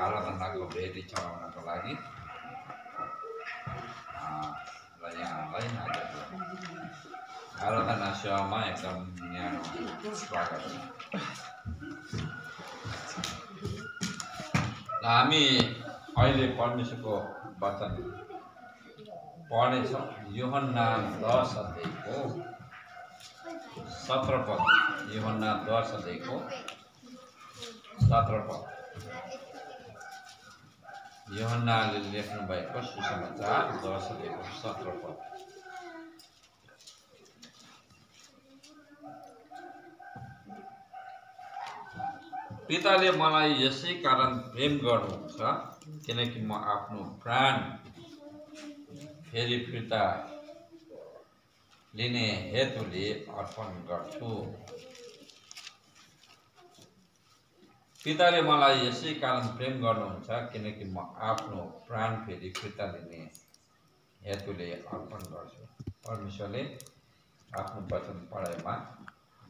आराधनाको भेटी चढाउनको लागि र यहाँलाई आराधना सेवामा एकदम न्यानो स्वागत छ। हामी अहिले परमेश्वरको वचन पढ्नेछौँ। यूहन्ना 10 अध्यायको 17 पद। यूहन्ना 10 अध्यायको 17 पद। यूहन्नाले लेख्नु भएको सुसमाचार 10 अध्यायको 17 पद। पिताले मलाई यसै कारण प्रेम गर्नुहुन्छ किनकि म आफ्नो प्राण फेरि फिर्ता लिने हेतुले अर्पण गर्छु। पिताले मलाई यसै कारण प्रेम गर्नुहुन्छ किनकि म आफ्नो प्राण फेरि फिर्ता लिने हेतुले अर्पण गर्छु। परमेश्वरले आफ्नो वचन पढाइमा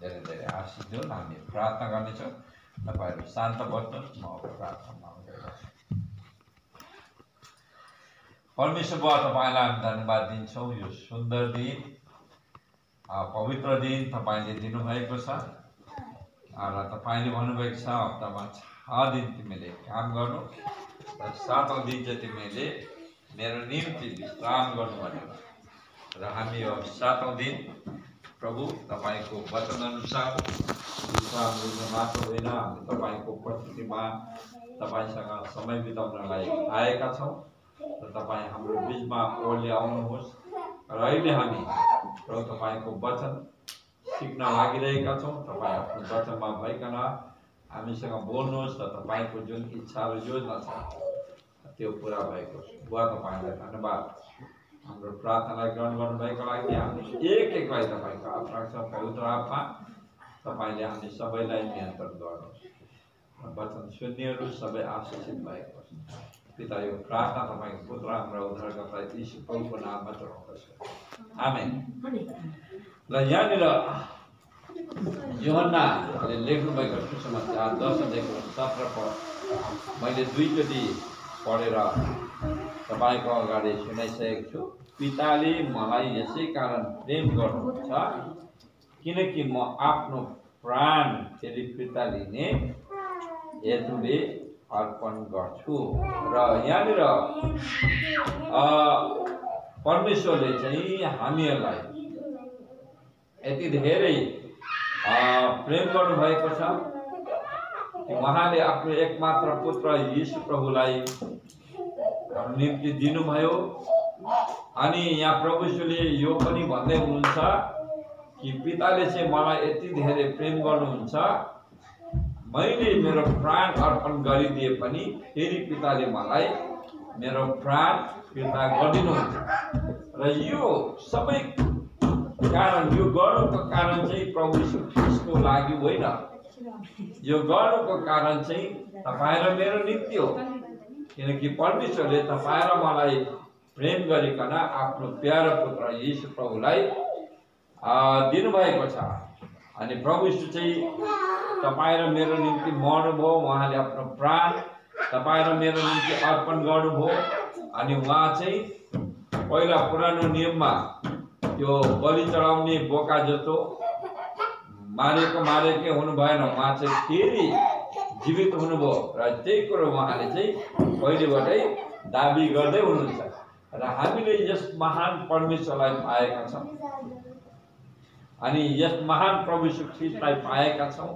धेरै धेरै आशीष दिउन्। हामी प्रार्थना गर्नेछौँ। तपाईहरु शान्त बस्नुहोस्। म प्रार्थना गर्छु। परमेश्वर बुवा, तपाईलाई हामी धन्यवाद दिन्छौँ। यो सुन्दर दिन, पवित्र दिन तपाईले दिनुभएको छ र तपाईले भन्नुभएको छ हप्तामा 6 दिन तिमीले काम गर्नु र 7औं दिन चाहिँ तिमीले मेरो निम्ति विश्राम गर्नु भनेर। र हामी यो 7औं दिन प्रभु तपाईको वचन अनुसार विश्राम लिनु मात्र होइन, हामी तपाईको उपस्थितिमा तपाईसँग समय बिताउनलाई आएका छौँ र तपाई हाम्रो बीचमा ओर्ली आउनुहोस्। र अहिले हामी प्रभु तपाईको वचन सिक्न लागिरहेका छौँ। तपाई आफ्नो वचनमा भइकन हामीसँग बोल्नुहोस् र तपाईको जुन इच्छा र योजना छ त्यो पूरा भएको छ। बुवा तपाईलाई धन्यवाद। हाम्रो प्रार्थनालाई ग्रहण गर्नुभएको लागि हामी एक एकलाई तपाईको आत्मा पवित्र आत्मा तपाईले हामी सबैलाई नियन्त्रण गर्नुहोस्। वचन सुन्नेहरू सबै आशीषित भएको छ। पिता, यो प्रार्थना तपाईको पुत्र हाम्रो उद्धारकर्ता यीशु प्रभुको नाममा चढाउँदछु। आमेन। ल यहाँनिर यूहन्नाले लेख्नु भएको सुसमाचार 10 अध्यायको 17 पद मैले दुईचोटि पढेर तपाईको अगाडि सुनाइसकेको छु। पिताले मलाई यसै कारण प्रेम गर्नुहुन्छ किनकि म आफ्नो प्राण फेरि फिर्ता लिने हेतुले अर्पण गर्छु। र यहाँनिर परमेश्वरले चाहिँ हामीहरूलाई यति धेरै प्रेम गर्नु भएको छ कि उहाँले आफ्नो एकमात्र पुत्र यीशु प्रभुलाई निम्ति दिनुभयो। अनि यहाँ प्रभुले यो पनि भन्दै हुनुहुन्छ कि पिताले चाहिँ मलाई यति धेरै प्रेम गर्नुहुन्छ, मैले मेरो प्राण अर्पण गरिदिए पनि फेरि पिताले मलाई मेरो प्राण फिर्ता गरिदिनुहुन्छ। र यो सबै कारण, यो गर्नुको कारण चाहिँ प्रभु यीशु ख्रीष्टको लागि होइन, यो गर्नुको कारण चाहिँ तपाईँ र मेरो निम्ति हो। किनकि परमेश्वरले तपाईँ र मलाई प्रेम गरिकन आफ्नो प्यारो पुत्र यीशु प्रभुलाई दिनुभएको छ। अनि प्रभु यीशु चाहिँ तपाईँ र मेरो निम्ति मर्नुभयो। उहाँले आफ्नो प्राण तपाईँ र मेरो निम्ति अर्पण गर्नुभयो। अनि उहाँ चाहिँ पहिला पुरानो नियममा त्यो बलि चढाउने बोका जस्तो मारेकै हुनु भएन। उहाँ चाहिँ फेरि जीवित हुनुभयो र त्यही कुरो उहाँले चाहिँ पहिलेबाटै दाबी गर्दै हुनुहुन्छ। र हामीले यस महान परमेश्वरलाई पाएका छौँ अनि यस महान प्रभु यीशु ख्रीष्टलाई पाएका छौँ।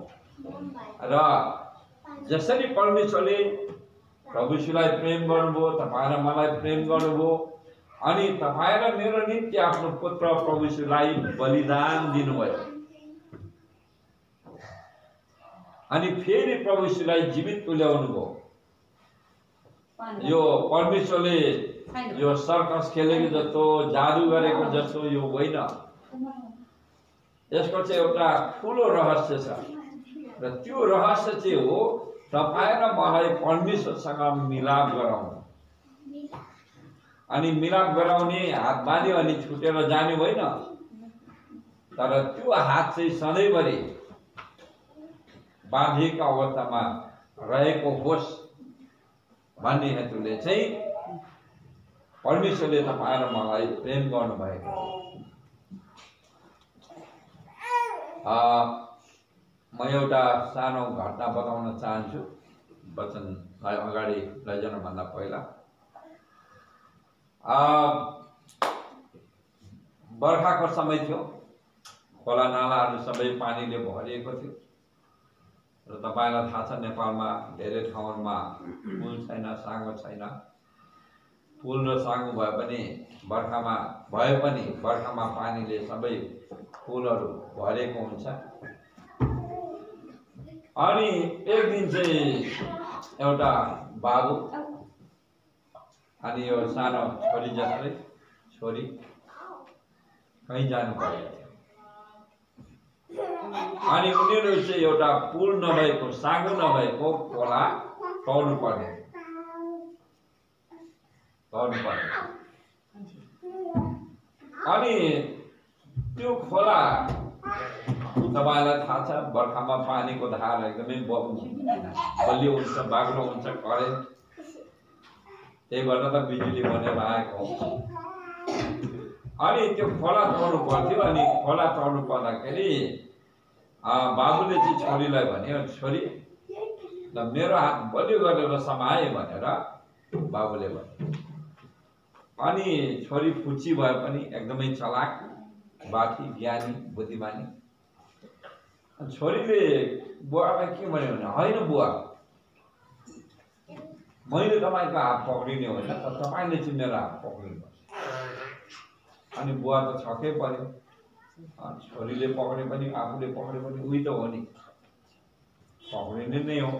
र जसरी परमेश्वरले प्रभु यीशुलाई प्रेम गर्नुभयो, तपाईँ र मलाई प्रेम गर्नुभयो अनि तपाईँ र मेरो निम्ति आफ्नो पुत्र प्रभु यीशुलाई बलिदान दिनुभयो। अनि फेरि प्रभु यीशुलाई जीवित तुल्याउनु भयो। यो परमेश्वरले यो सर्कस खेलेको जस्तो, जादु गरेको जस्तो यो होइन। यसको चाहिँ एउटा ठुलो रहस्य छ र त्यो रहस्य चाहिँ हो तपाईँ र मलाई परमेश्वरसँग मिलाप गराउनु। अनि मिलाप गराउने हात बाँध्यो अनि छुटेर जाने होइन, तर त्यो हात चाहिँ सधैँभरि बाँधिएको अवस्थामा रहेको होस् भन्ने हेतुले चाहिँ परमेश्वरले तपाईँ र मलाई प्रेम गर्नुभएको म एउटा सानो घटना बताउन चाहन्छु वचनलाई अगाडि लैजानुभन्दा पहिला। बर्खाको समय थियो, खोला नालाहरू सबै पानीले भरिएको थियो र तपाईलाई थाहा छ नेपालमा धेरै ठाउँहरूमा पुल छैन, साँगो छैन। पुल र साँगो भए पनि बर्खामा पानीले सबै पुलहरू भरेको हुन्छ। अनि एक दिन चाहिँ एउटा बाबु अनि यो सानो छोरी जस्तै छोरी कहीँ जानु परेको थियो। अनि उनीहरू चाहिँ एउटा पुल नभएको, साँगो नभएको खोला तर्नु पर्ने। अनि त्यो खोला तपाईलाई थाहा छ बर्खामा पानीको धार एकदमै बलियो हुन्छ, बाक्लो हुन्छ, करेन्ट। त्यही भएर त बिजुली बनेर आएको हुन्छ। अनि त्यो खोला तर्नु पर्थ्यो। अनि खोला तर्नु पर्दाखेरि बाबुले चाहिँ छोरीलाई भन्यो, छोरी ल मेरो हात बलियो गरेर समाए भनेर बाबुले भन्यो। अनि छोरी फुच्ची भए पनि एकदमै चलाक, बाठी, ज्ञानी, बुद्धिमानी। छोरीले बुवालाई के भन्यो भने, होइन बुवा, मैले तपाईँको हात पक्रिने होइन, तपाईँले चाहिँ मेरो हात पक्रिनुपर्छ। अनि बुवा त छक्कै पर्यो। छोरीले पक्रे पनि आफूले पक्रे पनि उही त हो नि, पक्रिने नै हो।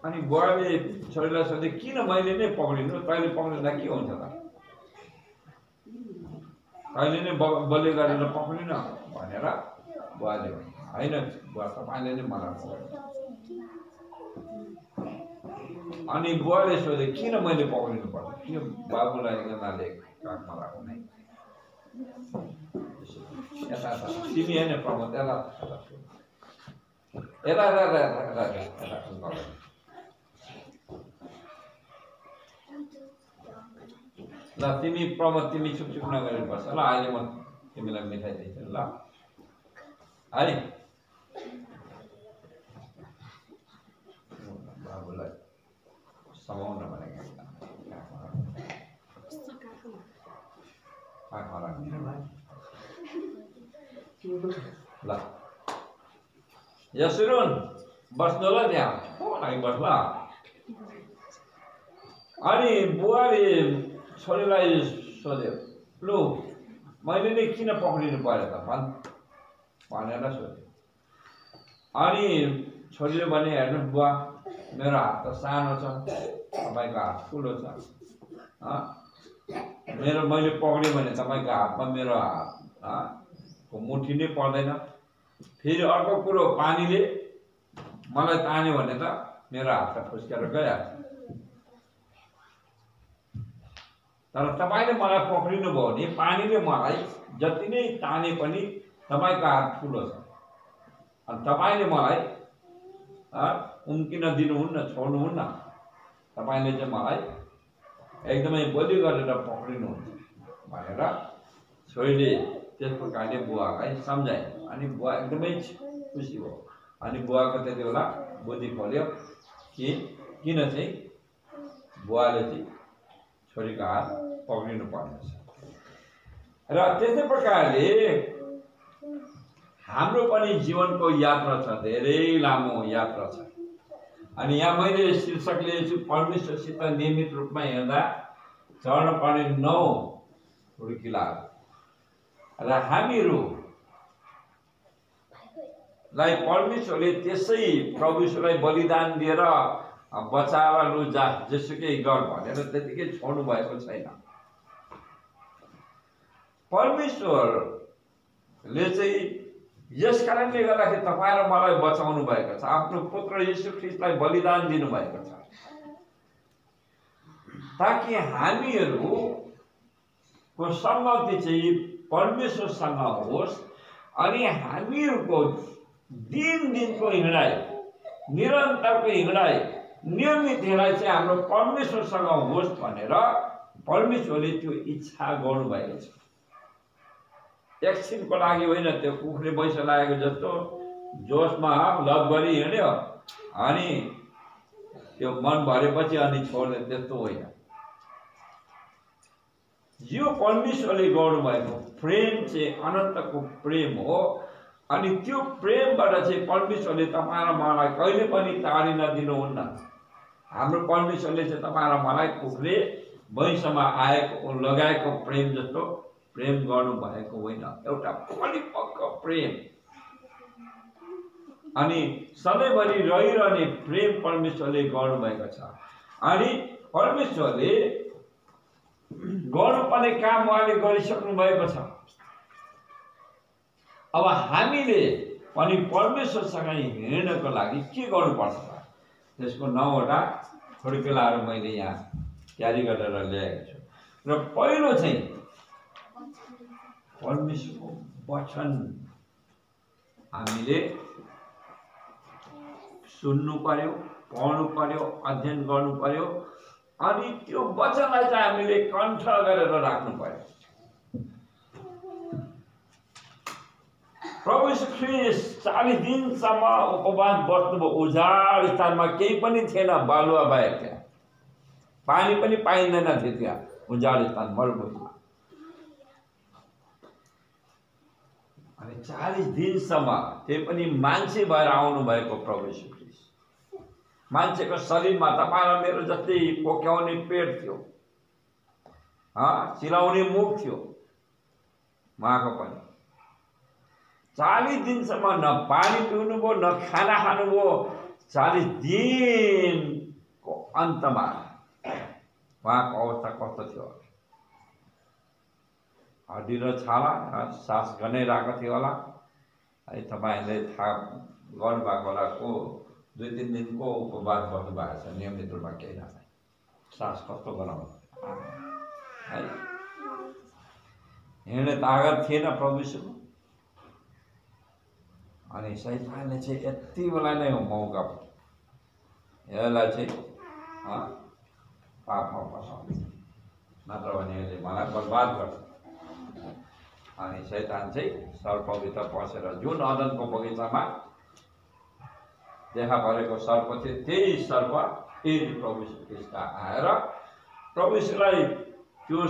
अनि बुवाले छोरीलाई सोधे, किन मैले नै पक्रिनु, तैँले पक्रिँदा के हुन्छ त? तैँले नै बलियो गरेर पक्रिन भनेर बुवाले भन्यो। होइन बुवा, तपाईँले नै मलाई पक्रिनु। अनि बुवाले सोधे, किन मैले पक्रिनु पर्छ? किन? बाबुलाई एकजनाले काखमा राख्नु नै, यता तिमी होइन प्रमोद, यता ल तिमी प्रमोद, तिमी चुप नगरेर बस्छ ल। अहिले म तिमीलाई मिठाई दिन्छु ल है। बाबुलाई समाउन भनेको ल। यसुरुन बस्नु ल, त्यहाँ लागि बस्ल। अनि बुवाले छोरीलाई सोध्यो, लु मैले नै किन पक्रिनु पर्यो त भनेर सोध्यो। अनि छोरीले भने, हेर्नु बुवा, मेरो हात त सानो छ, तपाईँको हात ठुलो छ। मैले पक्रियो भने तपाईँको हातमा मेरो हातको मुठी नै पर्दैन। फेरि अर्को कुरो, पानीले मलाई तान्यो भने त मेरो हात त फुस्केर गइहाल्छ। तर तपाईँले मलाई पक्रिनु भयो भने पानीले मलाई जति नै ताने पनि तपाईँको हात ठुलो छ। अनि तपाईँले मलाई उम्किन दिनुहुन्न, छोड्नुहुन्न। तपाईँले चाहिँ मलाई एकदमै बलियो गरेर पक्रिनुहुन्छ भनेर छोरीले त्यस प्रकारले बुवालाई सम्झाए। अनि बुवा एकदमै खुसी भयो। अनि बुवाको त्यति बेला बुद्धि खोल्यो कि किन चाहिँ बुवाले चाहिँ छोरीको हात पक्रिनु पर्नेछ। र त्यस्तै प्रकारले हाम्रो पनि जीवनको यात्रा छ, धेरै लामो यात्रा छ। अनि यहाँ मैले शीर्षक लिएछु, परमेश्वरसित नियमित रूपमा हिँड्दा चढ्न पर्ने 9 हुर्किलाहरू। र हामीहरूलाई परमेश्वरले त्यसै प्रभुलाई बलिदान दिएर बचाएर लु जा, जेसुकै गर भनेर त्यतिकै छोड्नु भएको छैन। परमेश्वरले चाहिँ यस कारणले गर्दाखेरि तपाईँ र मलाई बचाउनु भएको छ, आफ्नो पुत्र यीशु ख्रीष्टलाई बलिदान दिनुभएको छ, ताकि हामीहरूको संगति चाहिँ परमेश्वरसँग होस्। अनि हामीहरूको दिनको हिँडाइ, निरन्तरको हिँडाइ नियमित हेराइ चाहिँ हाम्रो परमेश्वरसँग होस् भनेर परमेश्वरले त्यो इच्छा गर्नुभएको छ। एकछिनको लागि होइन, त्यो कुखुरी बैसा लागेको जस्तो जोसमा लभ गरी हिँड्यो अनि त्यो मन भरेपछि अनि छोड्दै, त्यस्तो होइन। यो परमेश्वरले गर्नुभएको प्रेम चाहिँ अनन्तको प्रेम हो। अनि त्यो प्रेमबाट चाहिँ परमेश्वरले तपाईँ र मलाई कहिले पनि टाढिन दिनुहुन्न। हाम्रो परमेश्वरले चाहिँ तपाईँ र मलाई कुखुरी वैंशमा आएको लगाएको प्रेम जस्तो प्रेम गर्नुभएको होइन, एउटा परिपक्व प्रेम अनि सधैँभरि रहिरहने प्रेम परमेश्वरले गर्नुभएको छ। अनि परमेश्वरले गर्नुपर्ने काम उहाँले गरिसक्नु भएको छ। अब हामीले पनि परमेश्वरसँग हिँड्नको लागि के गर्नुपर्छ? त्यसको 9 वटा खुड्किलाहरू मैले यहाँ तयारी गरेर ल्याएको छु। र पहिलो चाहिँ परमेश्वरको वचन हामीले सुन्नु पर्यो, पढ्नु पर्यो, अध्ययन गर्नु पर्यो। अनि त्यो वचनलाई चाहिँ हामीले कण्ठ गरेर राख्नु पर्यो। प्रभु यीशु ख्रीष्ट 40 दिनसम्म उपवास बस्नुभयो। उजाड स्थानमा केही पनि थिएन, बालुवा बाहेक त्यहाँ पानी पनि पाइँदैन थियो। त्यहाँ उजाड स्थान मरुभूमिमा अनि 40 दिनसम्म त्यही पनि मान्छे भएर आउनु भएको प्रभु यीशु ख्रीष्ट। मान्छेको शरीरमा तपाईँ र मेरो जस्तै कोक्याउने पेट थियो, चिलाउने मुख थियो उहाँको पनि। 40 दिनसम्म न पानी पिउनुभयो, न खाना खानुभयो। 40 दिनको अन्तमा उहाँको अवस्था कस्तो थियो? हड्डी र छाला, सास गनाइरहेको थियो होला है। तपाईँहरूले थाहा गर्नुभएको होला, को 2-3 दिनको उपवास बस्नु भएको छ नियमित रूपमा, केही नखाए। सास कस्तो गनाउँछ है। हिँड्ने तागत थिएन प्रभु यीशुको। अनि शैतानले चाहिँ यति बेला नै मौका यसलाई चाहिँ पापमा फसाउँछ, नत्र भने यसले मलाई बर्बाद गर्छ। अनि शैतान चाहिँ सर्पभित्र पसेर जुन अदनको बगैँचामा देखा परेको सर्प थियो, त्यही सर्प फेरि प्रभु यीशु ख्रीष्ट आएर प्रभु यीशुलाई त्यो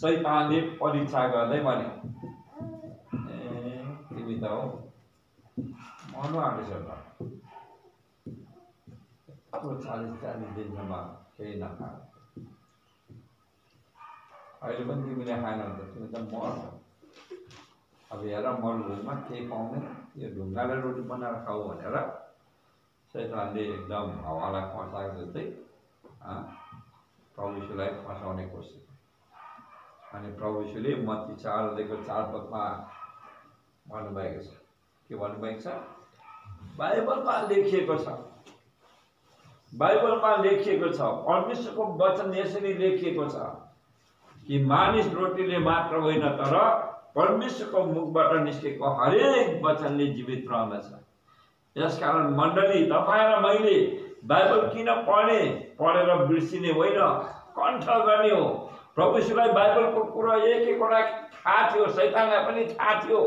शैतानले परीक्षा गर्दै भन्यो, तिमी त हो मर्नु आएको छ त, अब 40 दिनसम्म केही नखायो, अहिले पनि तिमीले खाएन भने तिमी त मर्छ। अब हेर मरुभूमिमा केही पाउँदैन, यो ढुङ्गाले रोटी बनाएर खाऊ भनेर शैतानले एकदम हावालाई फसाएको जस्तै प्रभु यीशुलाई फसाउने कोसिस। अनि प्रभु यीशुले मत्ती 4:4 भन्नुभएको छ। के भन्नुभएको छ? बाइबलमा लेखिएको छ, बाइबलमा लेखिएको छ, परमेश्वरको वचन यसरी लेखिएको छ कि मानिस रोटीले मात्र होइन तर परमेश्वरको मुखबाट निस्केको हरेक वचनले जीवित रहनेछ। यसकारण मण्डली, तपाईँ र मैले बाइबल किन पढेर बिर्सिने होइन, कण्ठ गर्ने हो। प्रभु यीशुलाई बाइबलको कुरा एक-एकवटा थाहा थियो, शैतानलाई पनि थाहा थियो,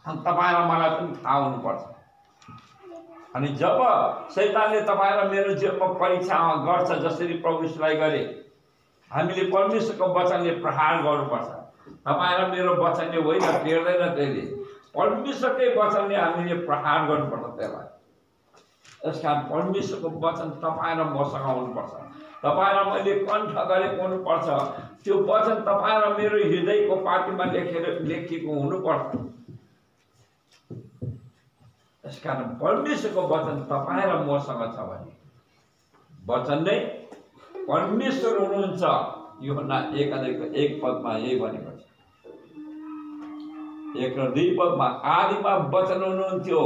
तपाईँ र मलाई पनि थाहा हुनुपर्छ। अनि जब शैतानले तपाईँ र मेरो जीवनमा परीक्षा गर्छ, जसरी प्रभु यीशुलाई गरे, हामीले परमेश्वरको वचनले प्रहार गर्नुपर्छ। तपाईँ र मेरो वचनले होइन, टेर्दैन त्यसले, परमेश्वरकै वचनले हामीले प्रहार गर्नुपर्छ त्यसलाई। यसकारण परमेश्वरको वचन तपाईँ र मसँग हुनुपर्छ, तपाईँ र मैले कण्ठ गरेको हुनुपर्छ। त्यो वचन तपाईँ र मेरो हृदयको पाटीमा लेखिएको हुनुपर्छ। यसकारण परमेश्वरको वचन तपाईँ र मसँग छ भने वचन नै परमेश्वर हुनुहुन्छ। यूहन्ना 1:1 यही भनेको छ। 1 र 2 आदिमा वचन हुनुहुन्थ्यो,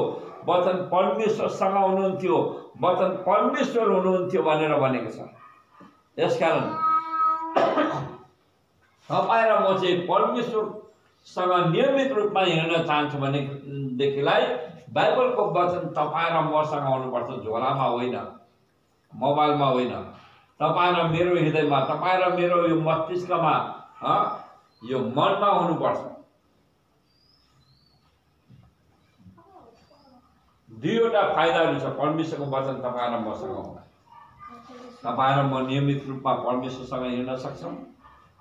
वचन परमेश्वरसँग हुनुहुन्थ्यो, वचन परमेश्वर हुनुहुन्थ्यो भनेर भनेको छ। यसकारण तपाईँ र म चाहिँ परमेश्वरसँग नियमित रूपमा हिँड्न चाहन्छु भनेदेखिलाई बाइबलको वचन तपाईँ र मसँग आउनुपर्छ, झोलामा होइन, मोबाइलमा होइन, तपाईँ र मेरो हृदयमा, तपाईँ र मेरो यो मस्तिष्कमा, यो मनमा हुनुपर्छ। दुईवटा फाइदाहरू छ परमेश्वरको वचन तपाईँ र मसँग आउँदा। तपाईँ र म नियमित रूपमा परमेश्वरसँग हिँड्न सक्छौँ।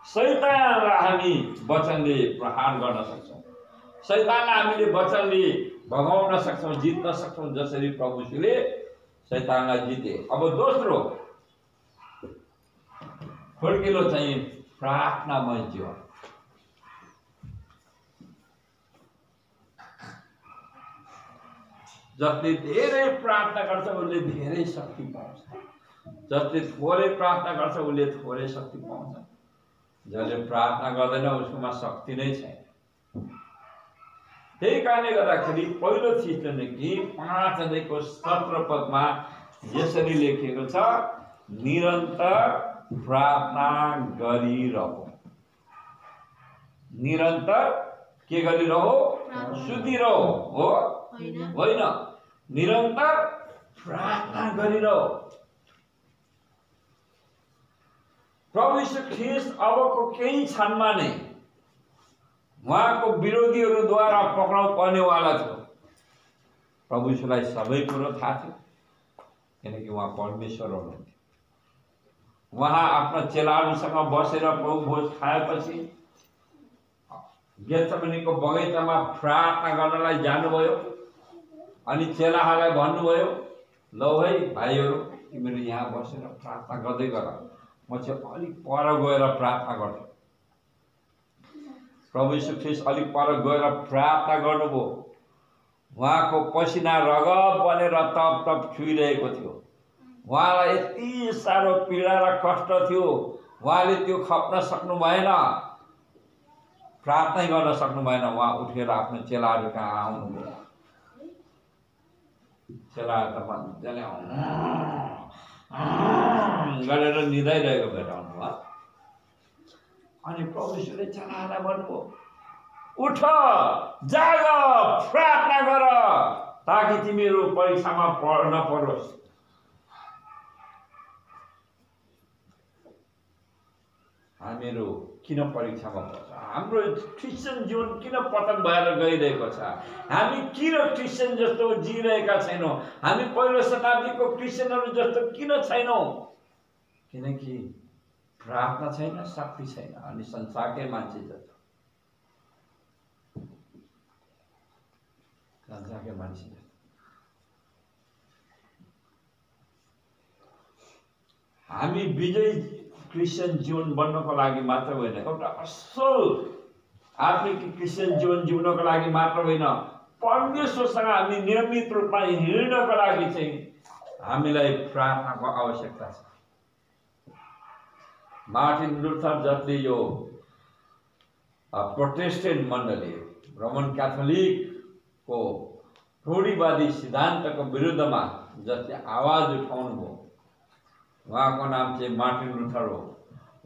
शैतानलाई हामी वचनले प्रहार गर्न सक्छौँ। शैतानलाई हामीले वचनले भगाउन सक्छौँ, जित्न सक्छौँ, जसरी प्रभुले शैतानलाई जिते। अब दोस्रो फर्किलो चाहिँ प्रार्थनामय जीवन। जसले धेरै प्रार्थना गर्छ उसले धेरै शक्ति पाउँछ, जसले थोरै प्रार्थना गर्छ उसले थोरै शक्ति पाउँछ, जसले प्रार्थना गर्दैन उसकोमा शक्ति नै छैन। त्यही कारणले गर्दाखेरि पहिलो थिस्सलुनिकी 5:17 यसरी लेखिएको छ, निरन्तर प्रार्थना गरिरहो। निरन्तर के गरिरहो? सुतिरहो हो होइन, निरन्तर प्रार्थना गरिरहो। प्रभु यीशु ख्रीष्ट अबको केही क्षणमा नै उहाँको विरोधीहरूद्वारा पक्राउ पर्नेवाला थियो। प्रभु यीशुलाई सबै कुरो थाहा थियो, किनकि उहाँ परमेश्वर हुनुहुन्थ्यो। उहाँ आफ्ना चेलाहरूसँग बसेर प्रभु भोज खाएपछि गेत्सेमनीको बगैँचामा प्रार्थना गर्नलाई जानुभयो। अनि चेलाहरूलाई भन्नुभयो, ल है भाइहरू, तिमीहरू यहाँ बसेर प्रार्थना गर्दै गर, म चाहिँ अलिक पर गएर प्रार्थना गर्छु। प्रभु यीशु ख्रीष्ट अलिक पर गएर प्रार्थना गर्नुभयो। उहाँको पसिना रगत बनेर तप तप छुइरहेको थियो। उहाँलाई यति साह्रो पीडा र कष्ट थियो, उहाँले त्यो खप्न सक्नु भएन, प्रार्थना गर्न सक्नु भएन। उहाँ उठेर आफ्नो चेलाहरू कहाँ आउनुभयो। चेलाहरू त मजाले गरेर निदाइरहेको भेटाउनु भयो। अनि प्रभु यीशुले चेलाहरूलाई भन्नुभयो, उठ, जाग, प्रार्थना गर, ताकि तिमीहरू परीक्षामा नपरोस्। हामीहरू किन परीक्षामा पर्छ? हाम्रो क्रिस्चियन जीवन किन पतन भएर गइरहेको छ? हामी किन क्रिस्चियन जस्तो जिइरहेका छैनौँ? हामी पहिलो शताब्दीको क्रिस्चियनहरू जस्तो किन छैनौँ? किनकि प्रार्थना छैन, शक्ति छैन, अनि संसारकै मान्छे जस्तो, संसारकै मान्छे जस्तो। हामी विजयी क्रिस्चियन जीवन बन्नको लागि मात्र होइन, एउटा असल आत्मिक क्रिस्चियन जीवन जिउनको लागि मात्र होइन, परमेश्वरसँग हामी नियमित रूपमा हिँड्नको लागि चाहिँ हामीलाई प्रार्थनाको आवश्यकता छ। मार्टिन लुथर, जसले यो प्रोटेस्टेन्ट मण्डली, रोमन क्याथोलिकको रूढिवादी सिद्धान्तको विरुद्धमा जसले आवाज उठाउनु भयो, उहाँको नाम चाहिँ मार्टिन लुथर हो।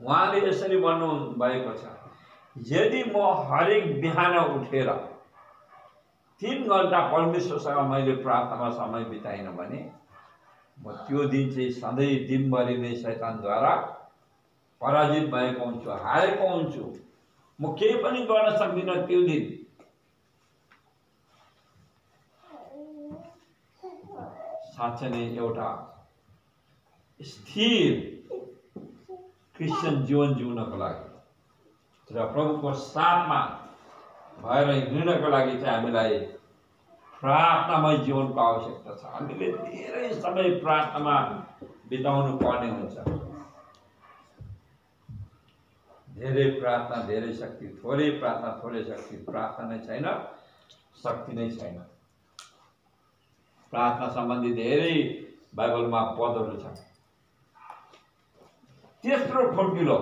उहाँले यसरी भन्नु भएको छ, यदि म हरेक बिहान उठेर 3 घण्टा परमेश्वरसँग मैले प्रार्थनामा समय बिताइन भने म त्यो दिन चाहिँ सधैँ दिनभरि नै शैतानद्वारा पराजित भएको हुन्छु, हारेको हुन्छु, म केही पनि गर्न सक्दिनँ त्यो दिन। साँच्चै नै एउटा स्थिर क्रिस्चियन जीवन जिउनको लागि र प्रभुको साथमा भएर हिँड्नको लागि चाहिँ हामीलाई प्रार्थनामय जीवनको आवश्यकता छ। हामीले धेरै समय प्रार्थनामा बिताउनु पर्ने हुन्छ। धेरै प्रार्थना धेरै शक्ति, थोरै प्रार्थना थोरै शक्ति। प्रार्थना नै छैन, शक्ति नै छैन। प्रार्थना सम्बन्धी धेरै बाइबलमा पदहरू छन्। तेस्रो खुड्किलो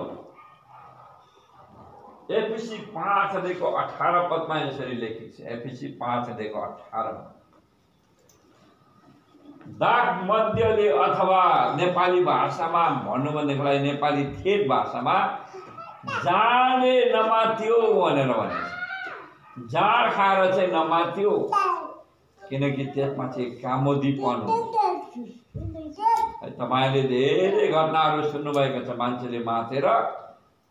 एफिसी 5:18 यसरी लेखिएको छ। एफिसी 5:18 दाग मध्यले अथवा नेपाली भाषामा भन्नुभन्देखिलाई नेपाली ठेट भाषामा जाँडले नमात्यो भनेर भनेको छ। जाँड खाएर चाहिँ नमात्यो, किनकि त्यसमा चाहिँ कामोदीपन हुन्छ। तपाईले धेरै घटनाहरू सुन्नुभएको छ, मान्छेले माथेर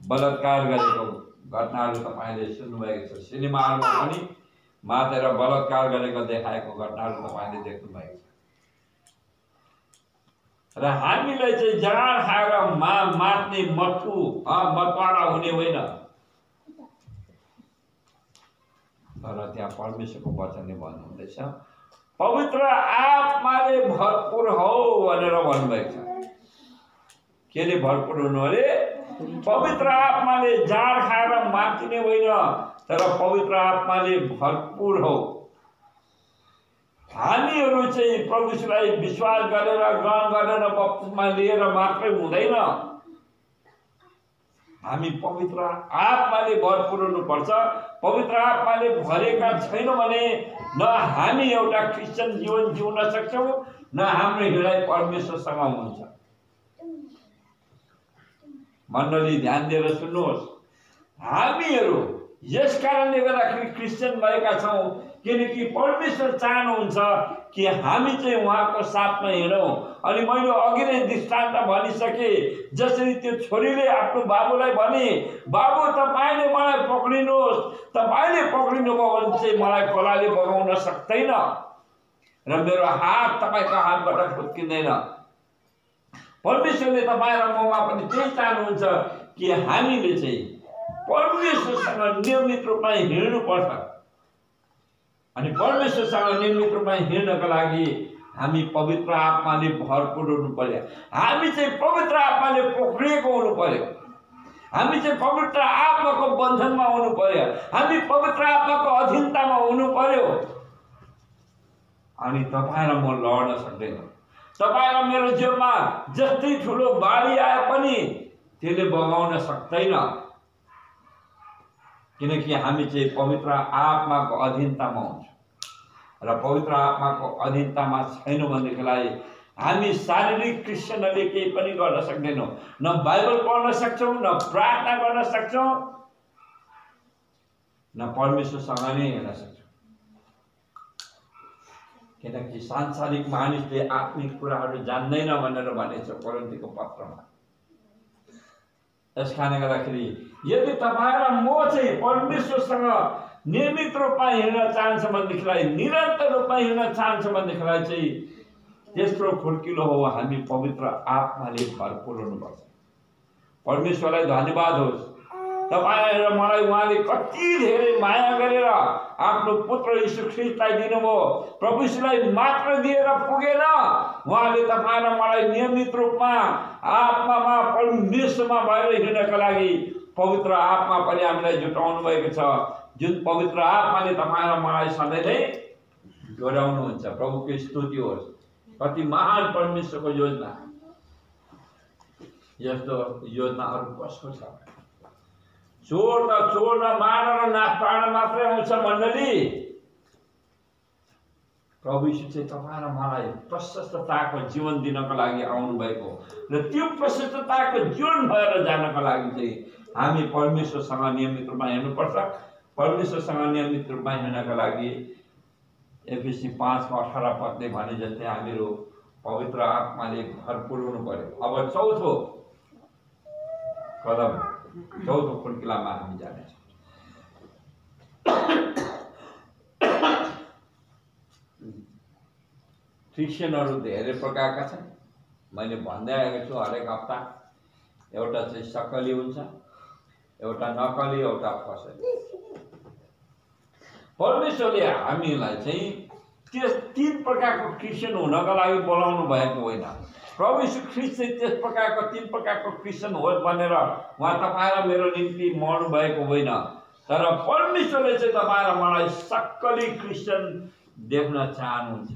बलात्कार गरेको घटनाहरू तपाईले सुन्नुभएको छ। सिनेमाहरूमा पनि माथेर बलात्कार गरेको देखाएको घटनाहरू तपाईले देख्नुभएको छ। र हामीलाई चाहिँ जाँड खाएर मात्ने मतवाला हुने होइन, तर त्यहाँ परमेश्वरको वचनले भन्नुहुँदैछ पवित्र आत्माले भरपूर हौ भनेर भन्नुभएको छ। केले भरपूर हुनु अरे? पवित्र आत्माले जाँड खाएर मातिने होइन, तर पवित्र आत्माले भरपूर हौ। हामीहरू चाहिँ प्रभुलाई विश्वास गरेर ग्रहण गरेर बप्तिस्मा लिएर मात्रै हुँदैन, हामी पवित्र आत्माले भरपूर हुनुपर्छ। पवित्र आत्माले भरेका छैनौँ भने न हामी एउटा क्रिस्चियन जीवन जिउन सक्छौँ, न हाम्रो हृदय परमेश्वरसँग हुन्छ। मण्डली ध्यान दिएर सुन्नुहोस्, हामीहरू यस कारणले गर्दाखेरि क्रिस्चियन भएका छौँ किनकि परमेश्वर चाहनुहुन्छ कि हामी चाहिँ उहाँको साथमा हिँडौँ। अनि मैले अघि नै दृष्टान्त भनिसके, जसरी त्यो छोरीले आफ्नो बाबुलाई भने, बाबु तपाईँले मलाई पक्रिनुहोस्, तपाईँले पक्रिनुभयो भने चाहिँ मलाई खोलाले बगाउन सक्दैन र मेरो हात तपाईँको हातबाट फुत्किँदैन। परमेश्वरले तपाईँ र ममा पनि त्यही चाहनुहुन्छ कि हामीले चाहिँ परमेश्वरसँग नियमित रूपमा हिँड्नुपर्छ। अनि परमेश्वरसँग नियमित रूपमा हिँड्नका लागि हामी पवित्र आत्माले भरपूर हुनु पर्यो। हामी चाहिँ पवित्र आत्माले पक्रिएको हुनु पर्यो। हामी चाहिँ पवित्र आत्माको बन्धनमा हुनु पर्यो। हामी पवित्र आत्माको अधीनतामा हुनु पर्यो। अनि तपाईँ र म लड्न सक्दैन। तपाईँ र मेरो जीवनमा जस्तै ठुलो बाढी आए पनि त्यसले बगाउन सक्दैन, किनकि हामी चाहिँ पवित्र आत्माको अधीनतामा हुन्छौँ। र पवित्र आत्माको अधीनतामा छैनौँ भनेदेखिलाई हामी शारीरिक क्रिस्चियनहरूले केही पनि गर्न सक्दैनौँ। न बाइबल पढ्न सक्छौँ, न प्रार्थना गर्न सक्छौँ, न परमेश्वरसँग नै हेर्न सक्छौँ। किनकि सांसारिक मानिसले आत्मिक कुराहरू जान्दैन भनेर भनेछ कोरिन्थीको पत्रमा। यस कारणले गर्दाखेरि यदि तपाईँ र म चाहिँ परमेश्वरसँग नियमित रूपमा हिँड्न चाहन्छ भनेदेखिलाई, निरन्तर रूपमा हिँड्न चाहन्छ भनेदेखिलाई चाहिँ तेस्रो खुड्किलो हो, हामी पवित्र आत्माले भरपूर हुनुपर्छ। परमेश्वरलाई धन्यवाद होस्, तपाईँ र मलाई उहाँले कति धेरै माया गरेर आफ्नो पुत्र यीशु ख्रीष्टलाई दिनुभयो। प्रभु यीशुलाई मात्र दिएर पुगेन, उहाँले तपाईँ र मलाई नियमित रूपमा आत्मामा परमेश्वरमा भएर हिँड्नका लागि पवित्र आत्मा पनि हामीलाई जुटाउनु भएको छ, जुन पवित्र आत्माले तपाईँ र मलाई सधैँ नै जोडाउनुहुन्छ। प्रभुको स्तुति होस्। कति महान परमेश्वरको योजना, यस्तो योजना अरू कसको छ? चोर न मार्न र नाश पार्न मात्रै आउँछ मण्डली। प्रभु यीशु चाहिँ तपाईँ र मलाई प्रशस्तताको जीवन दिनको लागि आउनु भएको, र त्यो प्रशस्तताको जीवन भएर जानको लागि चाहिँ हामी परमेश्वरसँग नियमित रूपमा हिँड्नुपर्छ। परमेश्वरसँग नियमित रूपमा हिँड्नका लागि एफएसी 5:18 पदले भने जस्तै हामीहरू पवित्र आत्माले भरपूर हुनु पर्यो। अब चौथो कदम, चौथो खुड्किलामा हामी जानेछौँ। क्रिस्चियनहरू धेरै प्रकारका छन्। मैले भन्दै आएको छु हरेक हप्ता, एउटा चाहिँ सकली हुन्छ, एउटा नकली, एउटा फसली। परमेश्वरले हामीलाई चाहिँ त्यस 3 प्रकारको क्रिस्चियन हुनका लागि बोलाउनु भएको होइन। प्रभु यीशु ख्रीष्ट चाहिँ त्यस प्रकारको 3 प्रकारको क्रिस्चियन होस् भनेर उहाँ तपाईँ र मेरो निम्ति मर्नु भएको होइन, तर परमेश्वरले चाहिँ तपाईँ र मलाई सक्कली क्रिस्चियन देख्न चाहनुहुन्छ।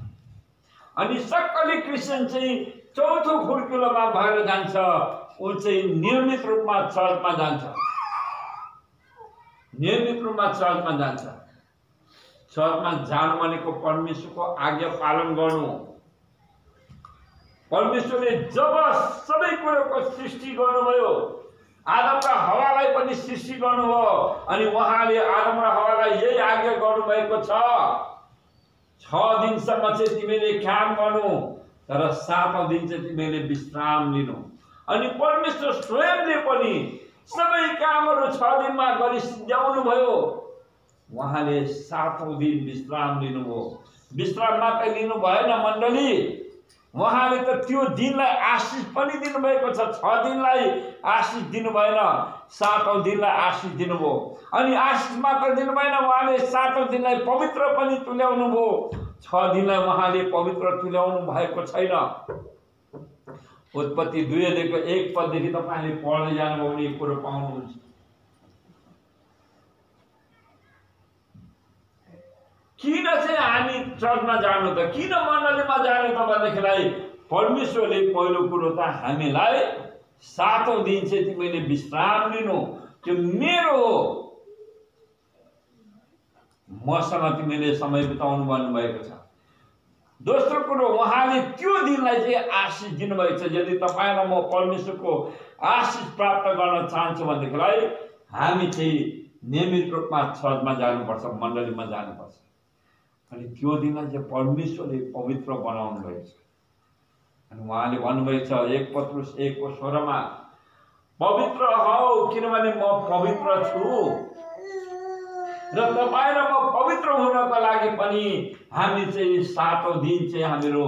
अनि सक्कली क्रिस्चियन चाहिँ चौथो खुड्किलोमा भएर जान्छ। ऊ चाहिँ नियमित रूपमा चर्चमा जान्छ, नियमित रूपमा चर्चमा जान्छ। चर्चमा जानु भनेको परमेश्वरको आज्ञा पालन गर्नु। परमेश्वरले जब सबै कुरोको सृष्टि गर्नुभयो, आदम र हवालाई पनि सृष्टि गर्नुभयो, अनि उहाँले आदम र हवालाई यही आज्ञा गर्नुभएको छ 6 दिनसम्म चाहिँ तिमीले काम गर्नु, तर 7औं दिन चाहिँ तिमीले विश्राम लिनु। अनि परमेश्वर स्वयंले पनि सबै कामहरू 6 दिनमा गरी सिद्ध्याउनु भयो। उहाँले 7औं दिन विश्राम लिनुभयो। विश्राम मात्रै लिनु भएन मण्डली, उहाँले त त्यो दिनलाई आशिष पनि दिनुभएको छ। 6 दिनलाई आशिष दिनु भएन, 7औं दिनलाई आशिष दिनुभयो। अनि आशिष मात्र दिनु भएन, उहाँले 7औं दिनलाई पवित्र पनि तुल्याउनु भयो। 6 दिनलाई उहाँले पवित्र तुल्याउनु भएको छैन। उत्पत्ति 2:1 पददेखि तपाईले पढ्दै जानुभयो भने यो कुरो पाउनुहुन्छ। किन चाहिँ हामी चर्चमा जानु त, किन मण्डलीमा जानु त भन्दाखेरि परमेश्वरले पहिलो कुरो त हामीलाई 7औं दिन चाहिँ तिमीले विश्राम लिनु, त्यो मेरो हो, मसँग तिमीले समय बिताउनु भन्नुभएको छ। दोस्रो कुरो, उहाँले त्यो दिनलाई चाहिँ आशिष दिनुभएको छ। यदि तपाईँ र म परमेश्वरको आशिष प्राप्त गर्न चाहन्छु भनेदेखिलाई हामी चाहिँ नियमित रूपमा चर्चमा जानुपर्छ, मण्डलीमा जानुपर्छ। अनि त्यो दिनलाई चाहिँ परमेश्वरले पवित्र बनाउनु भएको छ। अनि उहाँले भन्नुभएको छ 1 पत्रुस 1:16 पवित्र हौ किनभने म पवित्र छु। र तपाईँ र म पवित्र हुनको लागि पनि हामी चाहिँ 7औं दिन चाहिँ हामीहरू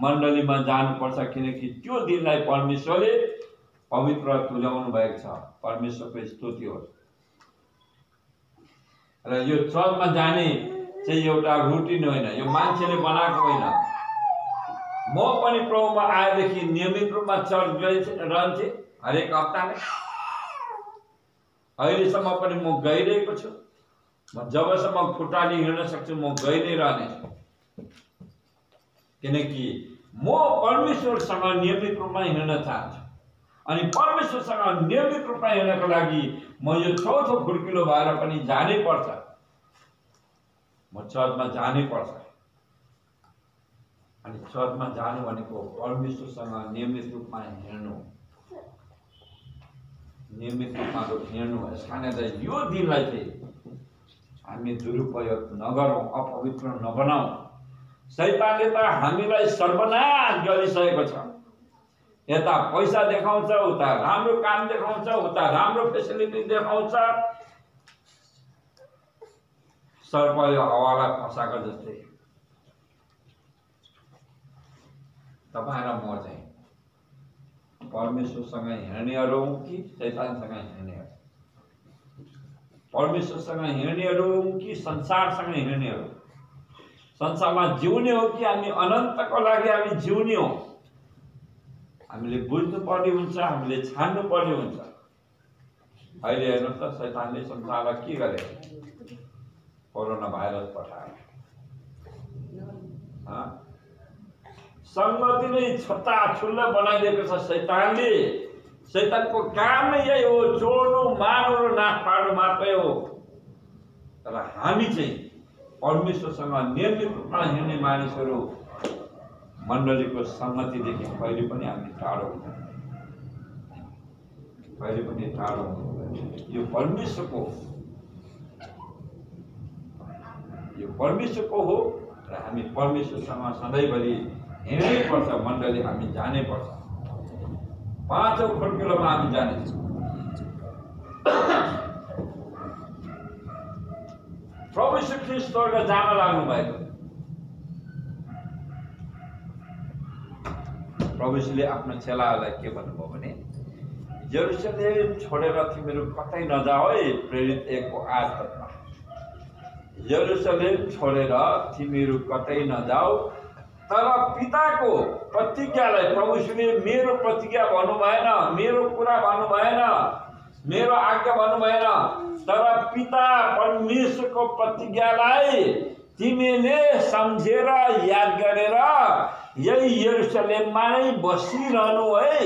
मण्डलीमा जानुपर्छ, किनकि त्यो दिनलाई परमेश्वरले पवित्र तुल्याउनु भएको छ। परमेश्वरको स्तुति होस्। र यो चर्चमा जाने चाहिँ एउटा रुटिन होइन, यो मान्छेले बनाएको होइन। म पनि प्रभुमा आएदेखि नियमित रूपमा चर्च रहन्थे हरेक हप्तामा। अहिलेसम्म पनि म गइरहेको छु। म जबसम्म खुट्टाले हिँड्न सक्छु म गइ नै रहनेछु, किनकि म परमेश्वरसँग नियमित रूपमा हिँड्न चाहन्छु। अनि परमेश्वरसँग नियमित रूपमा हिँड्नको लागि म यो चौथो खुड्किलो भएर पनि जानै पर्छ, म चर्चमा जानै पर्छ। अनि चर्चमा जानु भनेको परमेश्वरसँग नियमित रूपमा हिँड्नु, नियमित रूपमा हिँड्नु। यसकारणले यो दिनलाई चाहिँ हामी दुरुपयोग नगरौँ, अपवित्र नबनाऊ। शैतानले त हामीलाई सर्वनाश गरिसकेको छ। यता पैसा देखाउँछ, उता राम्रो काम देखाउँछ, उता राम्रो फेसिलिटी देखाउँछ। सर्पले हावालाई फसाएको जस्तै तपाईँ र म चाहिँ परमेश्वरसँग हिँड्नेहरू कि शैतानसँग हिँड्नेहरू, परमेश्वरसँग हिँड्नेहरू कि संसारसँग हिँड्नेहरू, संसारमा जिउने हो कि हामी अनन्तको लागि हामी जिउने हो, हामीले बुझ्नु पर्ने हुन्छ, हामीले छान्नु पर्ने हुन्छ। अहिले हेर्नुहोस् त शैतानले संसारलाई के गरे, कोरोना भाइरस पठायो। संगति नै छत्ता छुल्ल बनाइदिएको छ शैतानले। शैतानको काम नै यही हो, चोर्नु मार्नु र नाश पार्नु मात्रै हो। तर हामी चाहिँ परमेश्वरसँग नियमित रूपमा हिँड्ने मानिसहरू मण्डलीको संगतिदेखि कहिले पनि हामी टाढो हुँदैन, कहिले पनि टाढो हुँदैन। यो परमेश्वरको हो र हामी परमेश्वरसँग सधैँभरि हिँड्नै पर्छ। मण्डली हामी जानै पर्छ। 5औं खुड्किलोमा हामी जानेछौँ। प्रभु यीशु ख्रीष्ट स्वर्ग जान लाग्नु भएको। प्रभु यीशुले आफ्नो चेलाहरूलाई के भन्नुभयो भने यरुशलेम छोडेर तिमीहरू कतै नजाऊ है। प्रेरित 1:8 पदमा यरुशलेम छोडेर तिमीहरू कतै नजाऊ, तर पिताको प्रतिज्ञालाई, प्रभु यीशुले मेरो प्रतिज्ञा भन्नु भएन, मेरो कुरा भन्नु भएन, मेरो आज्ञा भन्नु भएन, तर पिता परमेश्वरको प्रतिज्ञालाई तिमीले सम्झेर याद गरेर यही यरुशलेममा नै बसिरहनु है।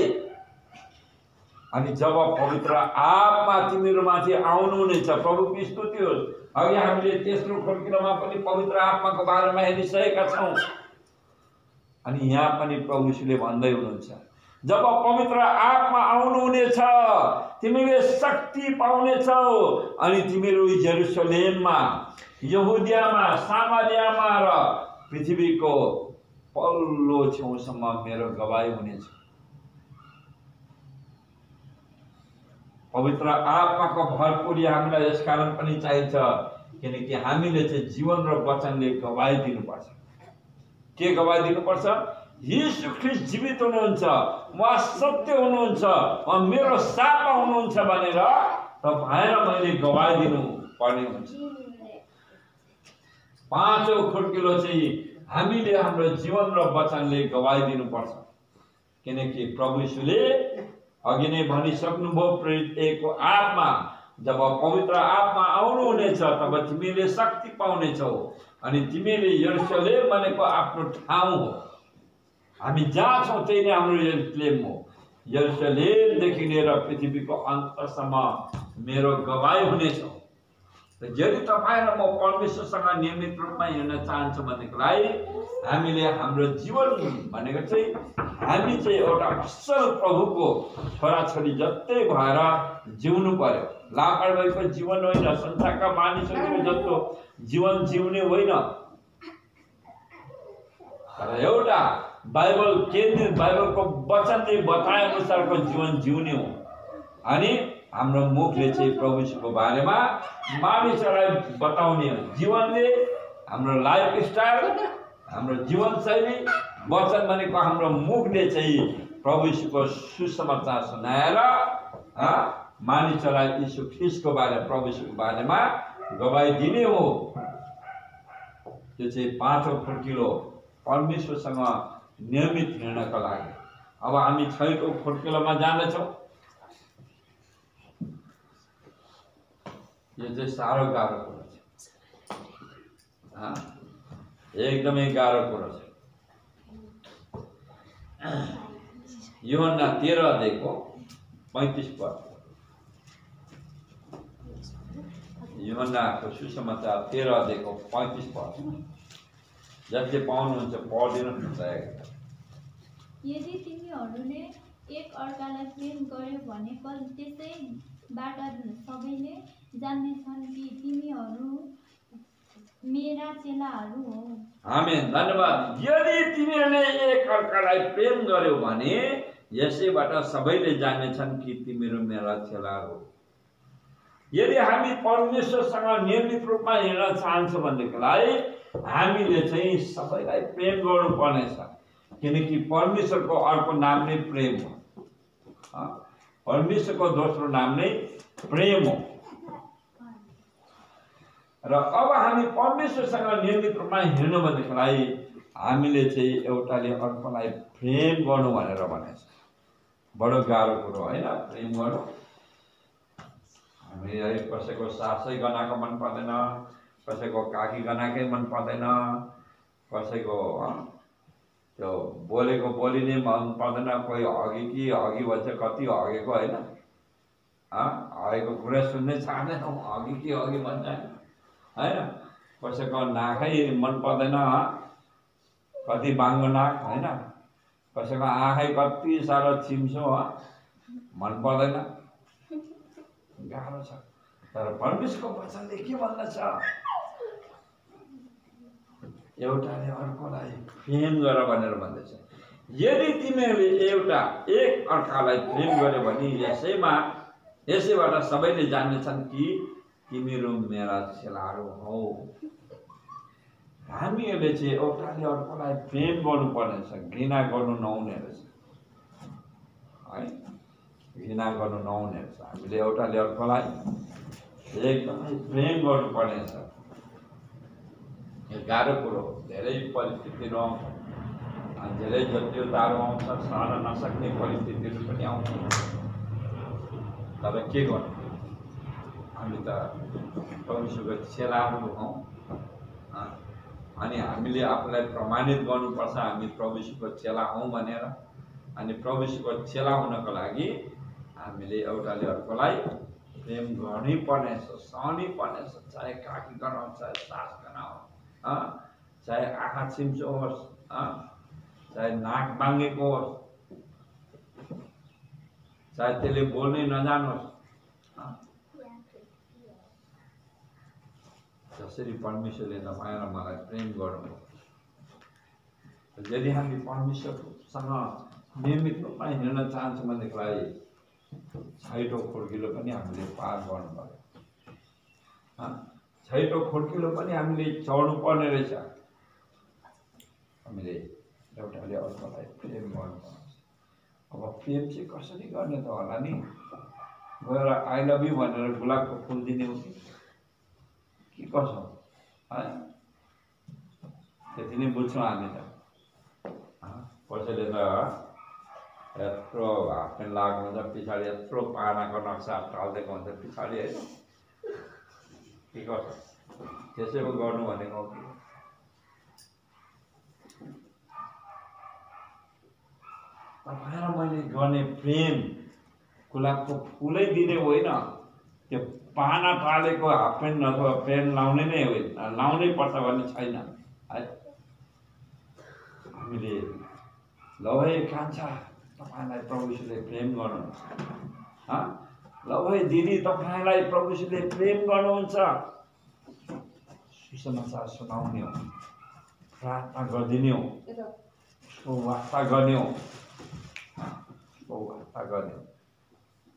अनि जब पवित्र आत्मा तिमीहरूमाथि आउनुहुनेछ, प्रभुको स्तुति होस्। अघि हामीले तेस्रो खुड्किलोमा पनि पवित्र आत्माको बारेमा हेरिसकेका छौँ। अनि यहाँ पनि प्रभु यीशुले भन्दै हुनुहुन्छ, जब पवित्र आत्मा आउनुहुनेछ तिमीले शक्ति पाउनेछौ अनि तिमीहरू यरुशलेममा, यहुदियामा, सामरियामा र पृथ्वीको पल्लो छेउसम्म मेरो गवाई हुनेछ। पवित्र आत्माको भरपुरी हामीलाई यसकारण पनि चाहिन्छ किनकि हामीले चाहिँ जीवन र वचनले गवाई दिनुपर्छ। के गवाई दिनुपर्छ? यीशु ख्रीष्ट जीवित हुनुहुन्छ, उहाँ सत्य हुनुहुन्छ, उहाँ मेरो साथमा हुनुहुन्छ भनेर तपाईँ र मैले गवाई दिनु पर्ने हुन्छ। पाँचौं खुड्किलो चाहिँ हामीले हाम्रो जीवन र वचनले गवाई दिनुपर्छ किनकि प्रभु यीशुले अघि नै भनिसक्नुभयो प्रेरित 1 को आत्मा जब पवित्र आत्मा आउनुहुनेछ तब तिमीले शक्ति पाउनेछौ अनि तिमीले यरुशलेम भनेको आफ्नो ठाउँ हो। हामी जहाँ छौँ त्यही नै हाम्रो यरुशलेम हो। यरुशलेमदेखि लिएर पृथ्वीको अन्तसम्म मेरो गवाई हुनेछ। यदि तपाईँ र म परमेश्वरसँग नियमित रूपमा हिँड्न चाहन्छौँ भनेदेखिलाई हामीले हाम्रो जीवन भनेको चाहिँ हामी चाहिँ एउटा असल प्रभुको छोराछोरी जस्तै भएर जिउनु पर्यो। लापरवाहीको जीवन होइन, संसारका मानिसहरूको जस्तो जीवन जिउने होइन, तर एउटा बाइबल केन्द्रित बाइबलको वचनले बताए अनुसारको जीवन जिउने हो। अनि हाम्रो मुखले चाहिँ प्रभु यीशुको बारेमा मानिसहरूलाई बताउने हो। जीवनले हाम्रो लाइफ स्टाइल, हाम्रो जीवनशैली, वचन भनेको हाम्रो मुखले चाहिँ प्रभु यीशुको सुसमाचार सुनाएर मानिसहरूलाई यीशु ख्रीष्टको बारेमा, प्रभु यीशुको बारेमा गवाई दिने हो। त्यो चाहिँ पाँचौं खुड्किलो परमेश्वरसँग नियमित हिँड्नका लागि। अब हामी 6औं खुड्किलोमा जाँदैछौँ। यो चाहिँ साह्रो गाह्रो कुरा छ, एकदमै गाह्रो कुरा छ। यूहन्ना 13 अध्यायको 35 पद। यूहन्नाको सुसमाचार 13 अध्यायको 35 पद। जसले पाउनुहुन्छ पढिदिनुहोस् न। यदि तिमीहरूले एक अर्कालाई प्रेम गर्यो भने त्यसैबाट सबैले जान्नेछन् कि तिमीहरू मेरा चेलाहरू हो। आमेन, धन्यवाद। यदि तिमीहरूले एक अर्कालाई प्रेम गर्यो भने यसैबाट सबैले जान्नेछन् कि तिमीहरू मेरा चेलाहरू हो। यदि हामी परमेश्वरसँग नियमित रूपमा हिँड्न चाहन्छौँ भनेदेखिलाई हामीले चाहिँ सबैलाई प्रेम गर्नुपर्नेछ किनकि परमेश्वरको अर्को नाम नै प्रेम हो। परमेश्वरको दोस्रो नाम नै प्रेम हो। र अब हामी परमेश्वरसँग नियमित रूपमा हिँड्नु भनेदेखिलाई हामीले चाहिँ एउटाले अर्कोलाई प्रेम गर्नु भनेर भनेछ। बडो गाह्रो कुरो होइन प्रेम गर्नु। हामीलाई कसैको सासै गनाएको मन पर्दैन, कसैको काकी गनाएकै मन पर्दैन, कसैको त्यो बोलेको बोली नै मन पर्दैन, कोही हगी कि हगी भन्छ कति हगेको होइन, हगेको कुरा सुन्नै चाहँदैन, हगी कि हगी भन्छ होइन। कसैको नाकै मन पर्दैन, कति बाङ्गो नाक होइन, कसैको आँखै कति साह्रो चिम्सो मन पर्दैन, गाह्रो छ। तर परमेश्वरको वचनले के भन्दछ? एउटाले अर्कोलाई प्रेम गर भनेर भन्दैछ। यदि तिमीहरूले एक अर्कालाई प्रेम गर्यो भने यसैबाट सबैले जान्नेछन् कि तिमीहरू मेरा चेलाहरू हौ। हामीहरूले चाहिँ एउटाले अर्कोलाई प्रेम गर्नुपर्नेछ, घृणा गर्नु नहुने रहेछ है, घृणा गर्नु नहुने रहेछ। हामीले एउटाले अर्कोलाई एकदमै प्रेम गर्नुपर्नेछ। यो गाह्रो कुरो हो। धेरै परिस्थितिहरू आउँछ, धेरै जटिलताहरू आउँछ, सहन नसक्ने परिस्थितिहरू पनि आउँछ। तर के गर्नु? हामी त परमेश्वरको चेलाहरू हौँ अनि हामीले आफूलाई प्रमाणित गर्नुपर्छ हामी प्रभुको चेला हौँ भनेर। अनि प्रभुको चेला हुनको लागि हामीले एउटाले अर्कोलाई प्रेम गर्नै पर्नेछ, सहनै पर्नेछ। चाहे काकी गनाओस्, चाहे सास गनाओस्, चाहे आँखा चिम्चो होस्, चाहे नाक बाङ्गेको होस्, चाहे त्यसले बोल्नै नजानोस्, जसरी परमेश्वरले तपाईँ र मलाई प्रेम गर्नुभयो यदि हामी परमेश्वरसँग नियमित रूपमा हिँड्न चाहन्छौँ भनेदेखिलाई छैटौँ खुड्किलो पनि हामीले पार गर्नु पर्यो। छैटौँ खुड्किलो पनि हामीले चढ्नु पर्ने रहेछ। हामीले एउटाले अर्कोलाई प्रेम गर्नुपर्छ। अब प्रेम चाहिँ कसरी गर्ने त होला नि? गएर आई लभ यू भनेर गुलाबको फुल दिने हो कि कसो? त्यति नै बुझ्छौँ हामी त। कसैले त यत्रो हाफ प्यान्ट लगाएको हुन्छ, पछाडि यत्रो पानाको नक्सा टालिदिएको हुन्छ पछाडि, होइन के गर्छ? त्यसै पो गर्नु भनेको कि तपाईँ र मैले गर्ने प्रेम गुलाबको फुलै दिने होइन, त्यो पाना टालेको हाफ प्यान्ट अथवा प्यान्ट लाउने नै होइन, लाउनै पर्छ भन्ने छैन है। हामीले ल है कान्छा तपाईँलाई प्रभु यीशुले प्रेम गर्नुहुन्छ, ल है दिदी तपाईँलाई प्रभु यीशुले प्रेम गर्नुहुन्छ, सुसमाचार सुनाउने हो, प्रार्थना गरिदिने हो, उसको वास्ता गर्ने हो, वास्ता गर्ने हो,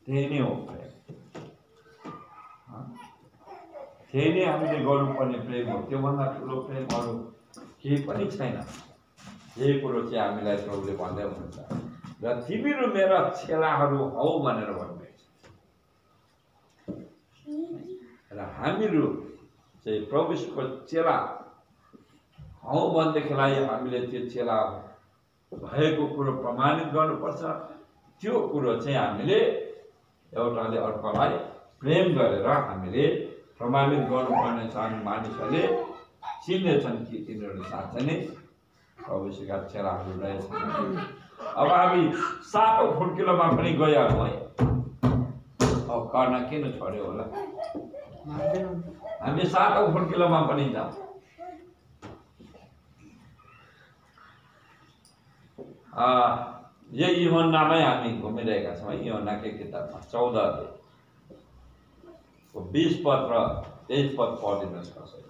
त्यही नै हो प्रेम। त्यही नै हामीले गर्नुपर्ने प्रेम हो। त्योभन्दा ठुलो प्रेम अरू केही पनि छैन। यही कुरो चाहिँ हामीलाई प्रभुले भन्दै हुनुहुन्छ र तिमीहरू मेरा चेलाहरू हौ भनेर भन्नुभएको छ। र हामीहरू चाहिँ प्रभुको चेला हौ भनेदेखिलाई हामीले त्यो चेला भएको कुरो प्रमाणित गर्नुपर्छ। त्यो कुरो चाहिँ हामीले एउटाले अर्कोलाई प्रेम गरेर हामीले प्रमाणित गर्नुपर्ने छ। मानिसहरूले चिन्नेछन् कि तिनीहरू साँच्चै नै प्रभुका चेलाहरू रहेछन्। अब हामी 7औं खुड्किलोमा पनि गइहालौँ है। अब गर्न किन छोड्यो होला? हामी 7औं खुड्किलोमा पनि जाउँ। यही यूहन्नामै हामी घुमिरहेका छौँ है। यूहन्नाकै किताबमा 14 अध्यायको 20 पद र 23 पद पढिदिनुहोस् कसैले।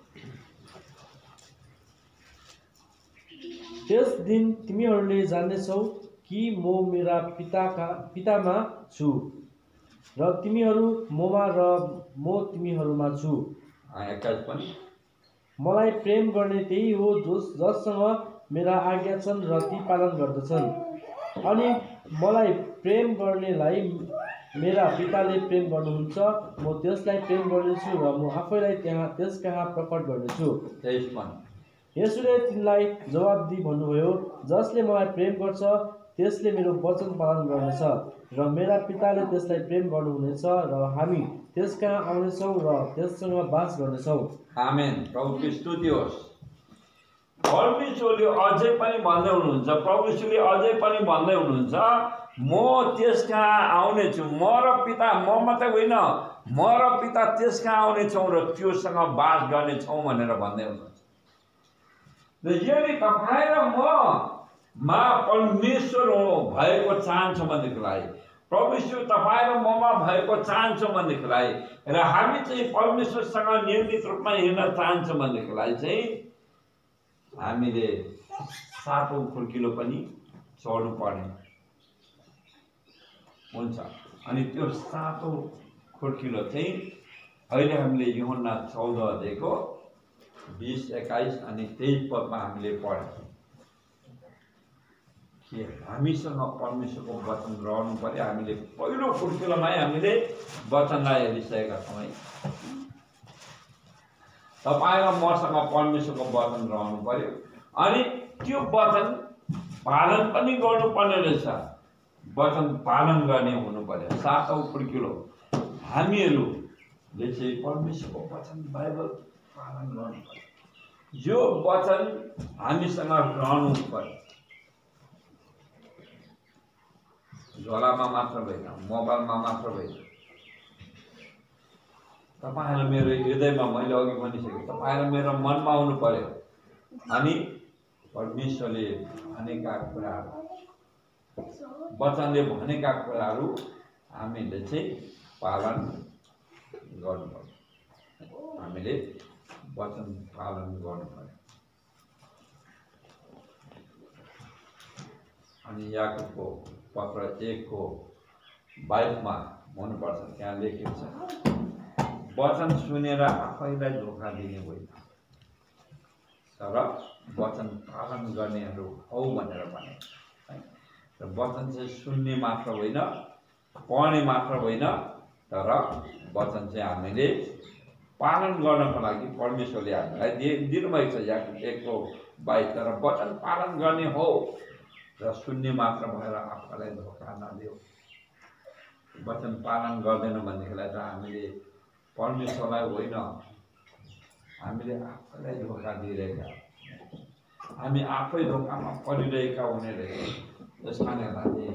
त्यस दिन तिमीहरूले जान्नेछौ कि म मेरा पितामा छु र तिमीहरू ममा र म तिमीहरूमा छु। 21 पनि मलाई प्रेम गर्ने त्यही हो जससँग मेरा आज्ञा छन् र ती पालन गर्दछन्। अनि मलाई प्रेम गर्नेलाई मेरा पिताले प्रेम गर्नुहुन्छ। म त्यसलाई प्रेम गर्नेछु र म आफैलाई त्यस कहाँ प्रकट गर्नेछु। 23 पनि यसुले तिनलाई जवाब दिई भन्नुभयो, जसले मलाई प्रेम गर्छ त्यसले मेरो वचन पालन गर्नेछ र मेरा पिताले त्यसलाई प्रेम गर्नुहुनेछ र हामी त्यस कहाँ आउनेछौँ र त्यससँग बास गर्नेछौँ। आमेन। प्रभुको स्तुति होस्। परमेश्वरले अझै पनि भन्दै हुनुहुन्छ, प्रभु यीशुले अझै पनि भन्दै हुनुहुन्छ, म त्यस कहाँ आउनेछु। म र पिता, म मात्रै होइन, म र पिता त्यस कहाँ आउनेछौँ र त्योसँग बास गर्नेछौँ भनेर भन्दै हुनुहुन्छ। र यदि तपाईँ र ममा परमेश्वर भएको चाहन्छौँ भनेदेखिलाई, प्रभु यीशु तपाईँ र ममा भएको चाहन्छौँ भनेदेखिलाई र हामी चाहिँ परमेश्वरसँग नियमित रूपमा हिँड्न चाहन्छौँ भनेदेखिलाई चाहिँ हामीले 7औं खुड्किलो पनि चढ्नु पर्ने हुन्छ। अनि त्यो 7औं खुड्किलो चाहिँ अहिले हामीले यूहन्ना 14 अध्यायको 20, 21 अनि 23 पदमा हामीले पढ्यौँ कि हामीसँग परमेश्वरको वचन रहनु पर्यो। हामीले पहिलो खुड्किलोमै हामीले वचनलाई हेरिसकेका छौँ है। तपाईँ र मसँग परमेश्वरको वचन रहनु पर्यो। अनि त्यो वचन पालन पनि गर्नुपर्ने रहेछ। वचन पालन गर्ने हुनु पर्यो। 7औं खुड्किलो हामीहरूले चाहिँ परमेश्वरको वचन बाइबल पालन गर्नु पर्यो। यो वचन हामीसँग रहनु पर्यो। झोलामा मात्र होइन, मोबाइलमा मात्र होइन, तपाईँ र मेरो हृदयमा, मैले अघि भनिसकेँ, तपाईँ र मेरो मनमा आउनु पर्यो। अनि परमेश्वरले भनेका कुराहरू, वचनले भनेका कुराहरू हामीले चाहिँ पालन गर्नु पर्यो। हामीले वचन पालन गर्नु पर्यो। अनि याकुबको पत्र 1:22 हुनुपर्छ। त्यहाँ लेखेको छ, वचन सुनेर आफैलाई धोका दिने होइन, तर वचन पालन गर्नेहरू हौ भनेर भने। र वचन चाहिँ सुन्ने मात्र होइन, पढ्ने मात्र होइन, तर वचन चाहिँ हामीले पालन गर्नको लागि परमेश्वरले हामीलाई दिनुभएको छ। याकुब 1:22, तर वचन पालन गर्ने हो र सुन्ने मात्र भएर आफूलाई धोका नदियो। वचन पालन गर्दैन भनेदेखिलाई त हामीले परमेश्वरलाई होइन, हामीले आफैलाई धोका दिइरहेका, हामी आफै धोकामा परिरहेका हुने रहेछ। त्यस कारणले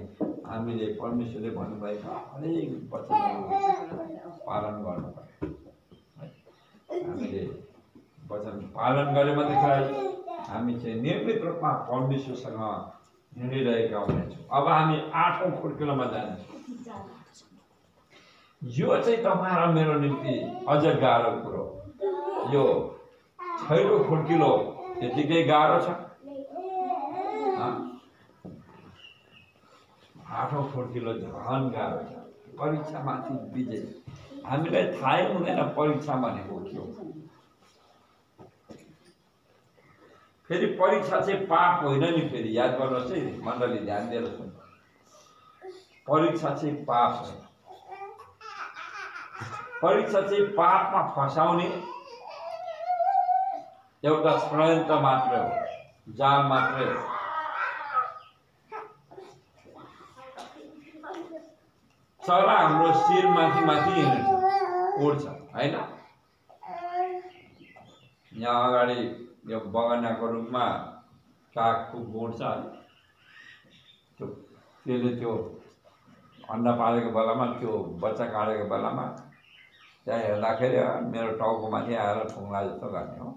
हामीले परमेश्वरले भन्नुभएका हरेक वचनहरू पालन गर्नुपर्छ। हामीले वचन पालन गऱ्यौँ भनेदेखि हामी चाहिँ नियमित रूपमा परमेश्वरसँग हिँडिरहेका हुनेछौँ। अब हामी 8औं खुड्किलोमा जान्छौँ। यो चाहिँ तपाईँ र मेरो निम्ति अझ गाह्रो कुरो। यो 6औं खुड्किलो त्यतिकै गाह्रो छ। 8औं खुड्किलो झन् गाह्रो छ। परीक्षामाथि विजय। हामीलाई थाहै हुँदैन परीक्षा भनेको के हो। फेरि परीक्षा चाहिँ पाप होइन नि। फेरि याद गर्नुहोस् है मण्डली, ध्यान दिएर सुन्नु। परीक्षा चाहिँ पाप होइन। परीक्षा चाहिँ पापमा फसाउने एउटा षड्यन्त्र मात्रै हो, जाल मात्रै हो। चरा हाम्रो शिर माथि माथि उड्छ होइन। यहाँ अगाडि यो बगैँचाको रूपमा काग खुब उड्छ। त्यसले त्यो अन्डा पालेको बेलामा, त्यो बच्चा काटेको बेलामा त्यहाँ हेर्दाखेरि मेरो टाउको माथि आएर ठुङ्ला जस्तो गर्ने हो।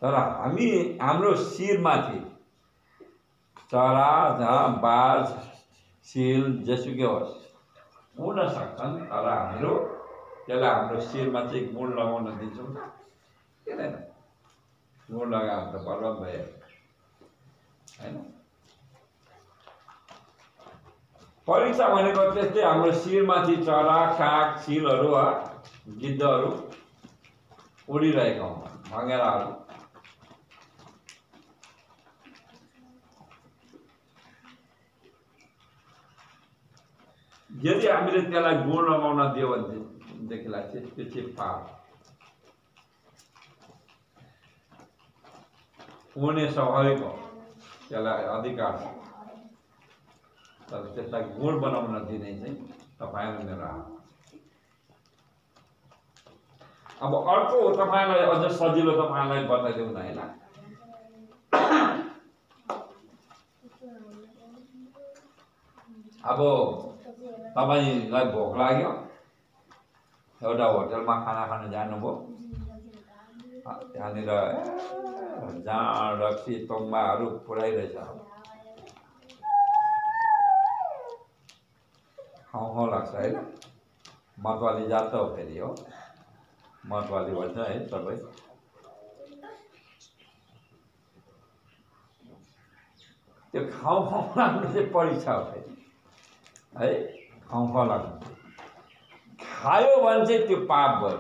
तर हाम्रो शिरमाथि चरा, जहाँ बाज, सिल जेसुकै होस् उड्न सक्छन्, तर हाम्रो त्यसलाई हाम्रो शिरमा चाहिँ गुण लगाउन दिन्छौँ किन? गुण लगायो भने त बर्बाद भयो होइन। परीक्षा भनेको त्यस्तै हाम्रो शिरमाथि चरा, काग, सिलहरू, गिद्धहरू उडिरहेका हुन्छन्, भँगेराहरू। यदि हामीले त्यसलाई गुण लगाउन दियो भनेदेखिलाई चाहिँ त्यो चाहिँ पाप। उड्ने स्वाभाविक हो, त्यसलाई अधिकार छ, तर त्यसलाई गुण बनाउन दिने चाहिँ तपाईँ र मेरो हात। अब अर्को तपाईँलाई अझ सजिलो तपाईँलाई बताइदिउँ न होइन। अब तपाईँलाई भोक लाग्यो, एउटा होटलमा खाना खान जानुभयो, त्यहाँनिर जाँड, रक्सी, तोङ्बाहरू पुऱ्याइरहेछ। खाउँ लाग्छ होइन। मतवाली जात त हो फेरि हो, मतवाली भन्छ है सबै। त्यो खाउँ लाग्नु चाहिँ परीक्षा हो फेरि है। खाउँ लाग्नु खायो भने चाहिँ त्यो पाप भयो।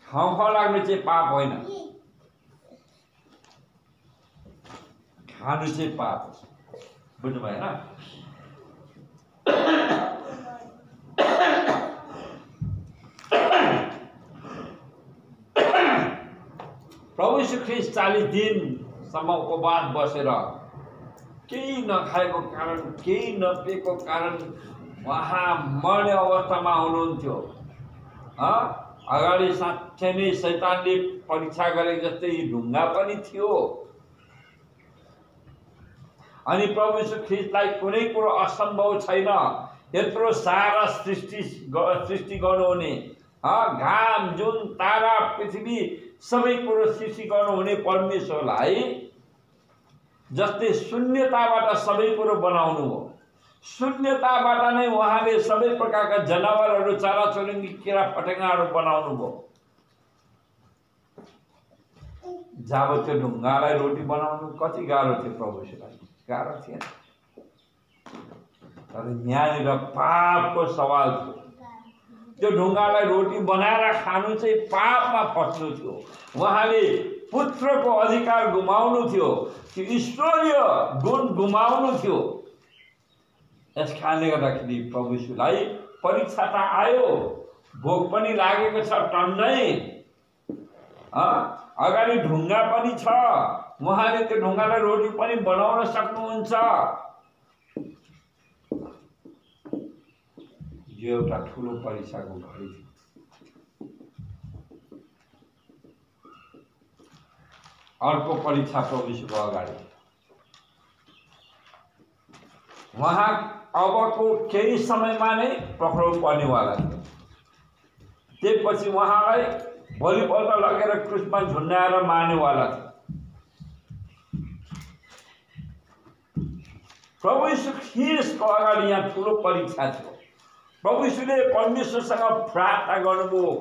खाउँ लाग्नु चाहिँ पाप होइन, खानु चाहिँ पाप। बुझ्नु भएन? प्रभु यीशु ख्रीष्ट 40 दिनसम्म उपवास बसेर केही नखाएको कारण, केही नपिएको कारण उहाँ मर्ने अवस्थामा हुनुहुन्थ्यो। अगाडि साँच्चै नै शैतानले परीक्षा गरेको जस्तै ढुङ्गा पनि थियो। अनि प्रभु यीशु ख्रीष्टलाई कुनै कुरो असम्भव छैन। यत्रो सारा सृष्टि गर्नुहुने, घाम, जुन, तारा, पृथ्वी सबै कुरो सृष्टि गर्नुहुने परमेश्वरलाई जस्तै शून्यताबाट सबै कुरो बनाउनु हो। शून्यताबाट नै उहाँले सबै प्रकारका जनावरहरू, चराचुरुङ्गी, किरा फटेङ्गाहरू बनाउनु भयो। जब त्यो ढुङ्गालाई रोटी बनाउनु कति गाह्रो थियो प्रभु यीशुलाई, गाह्रो थिएन। तर यहाँनिर पापको सवाल थियो। त्यो ढुङ्गालाई रोटी बनाएर खानु चाहिँ पापमा फस्नु थियो। उहाँले पुत्रको अधिकार गुमाउनु थियो, त्यो ईश्वरीय गुण गुमाउनु थियो। यस कारणले गर्दाखेरि प्रभु यीशुलाई परीक्षा त आयो, भोक पनि लागेको छ टन्नै, अगाडि ढुङ्गा पनि छ, उहाँले त्यो ढुङ्गालाई रोटी पनि बनाउन सक्नुहुन्छ। यो एउटा ठुलो परीक्षाको घडी थियो। अर्को परीक्षा प्रभु यीशुको अगाडि, उहाँ अबको केही समयमा नै पक्राउ पर्नेवाला थियो। त्यसपछि उहाँलाई भोलिपल्ट लगेर क्रुसमा झुन्डाएर मार्नेवाला थियो। प्रभु यीशु ख्रिस्टको अगाडि यहाँ ठुलो परीक्षा थियो। प्रभु यीशुले परमेश्वरसँग प्रार्थना गर्नुभयो।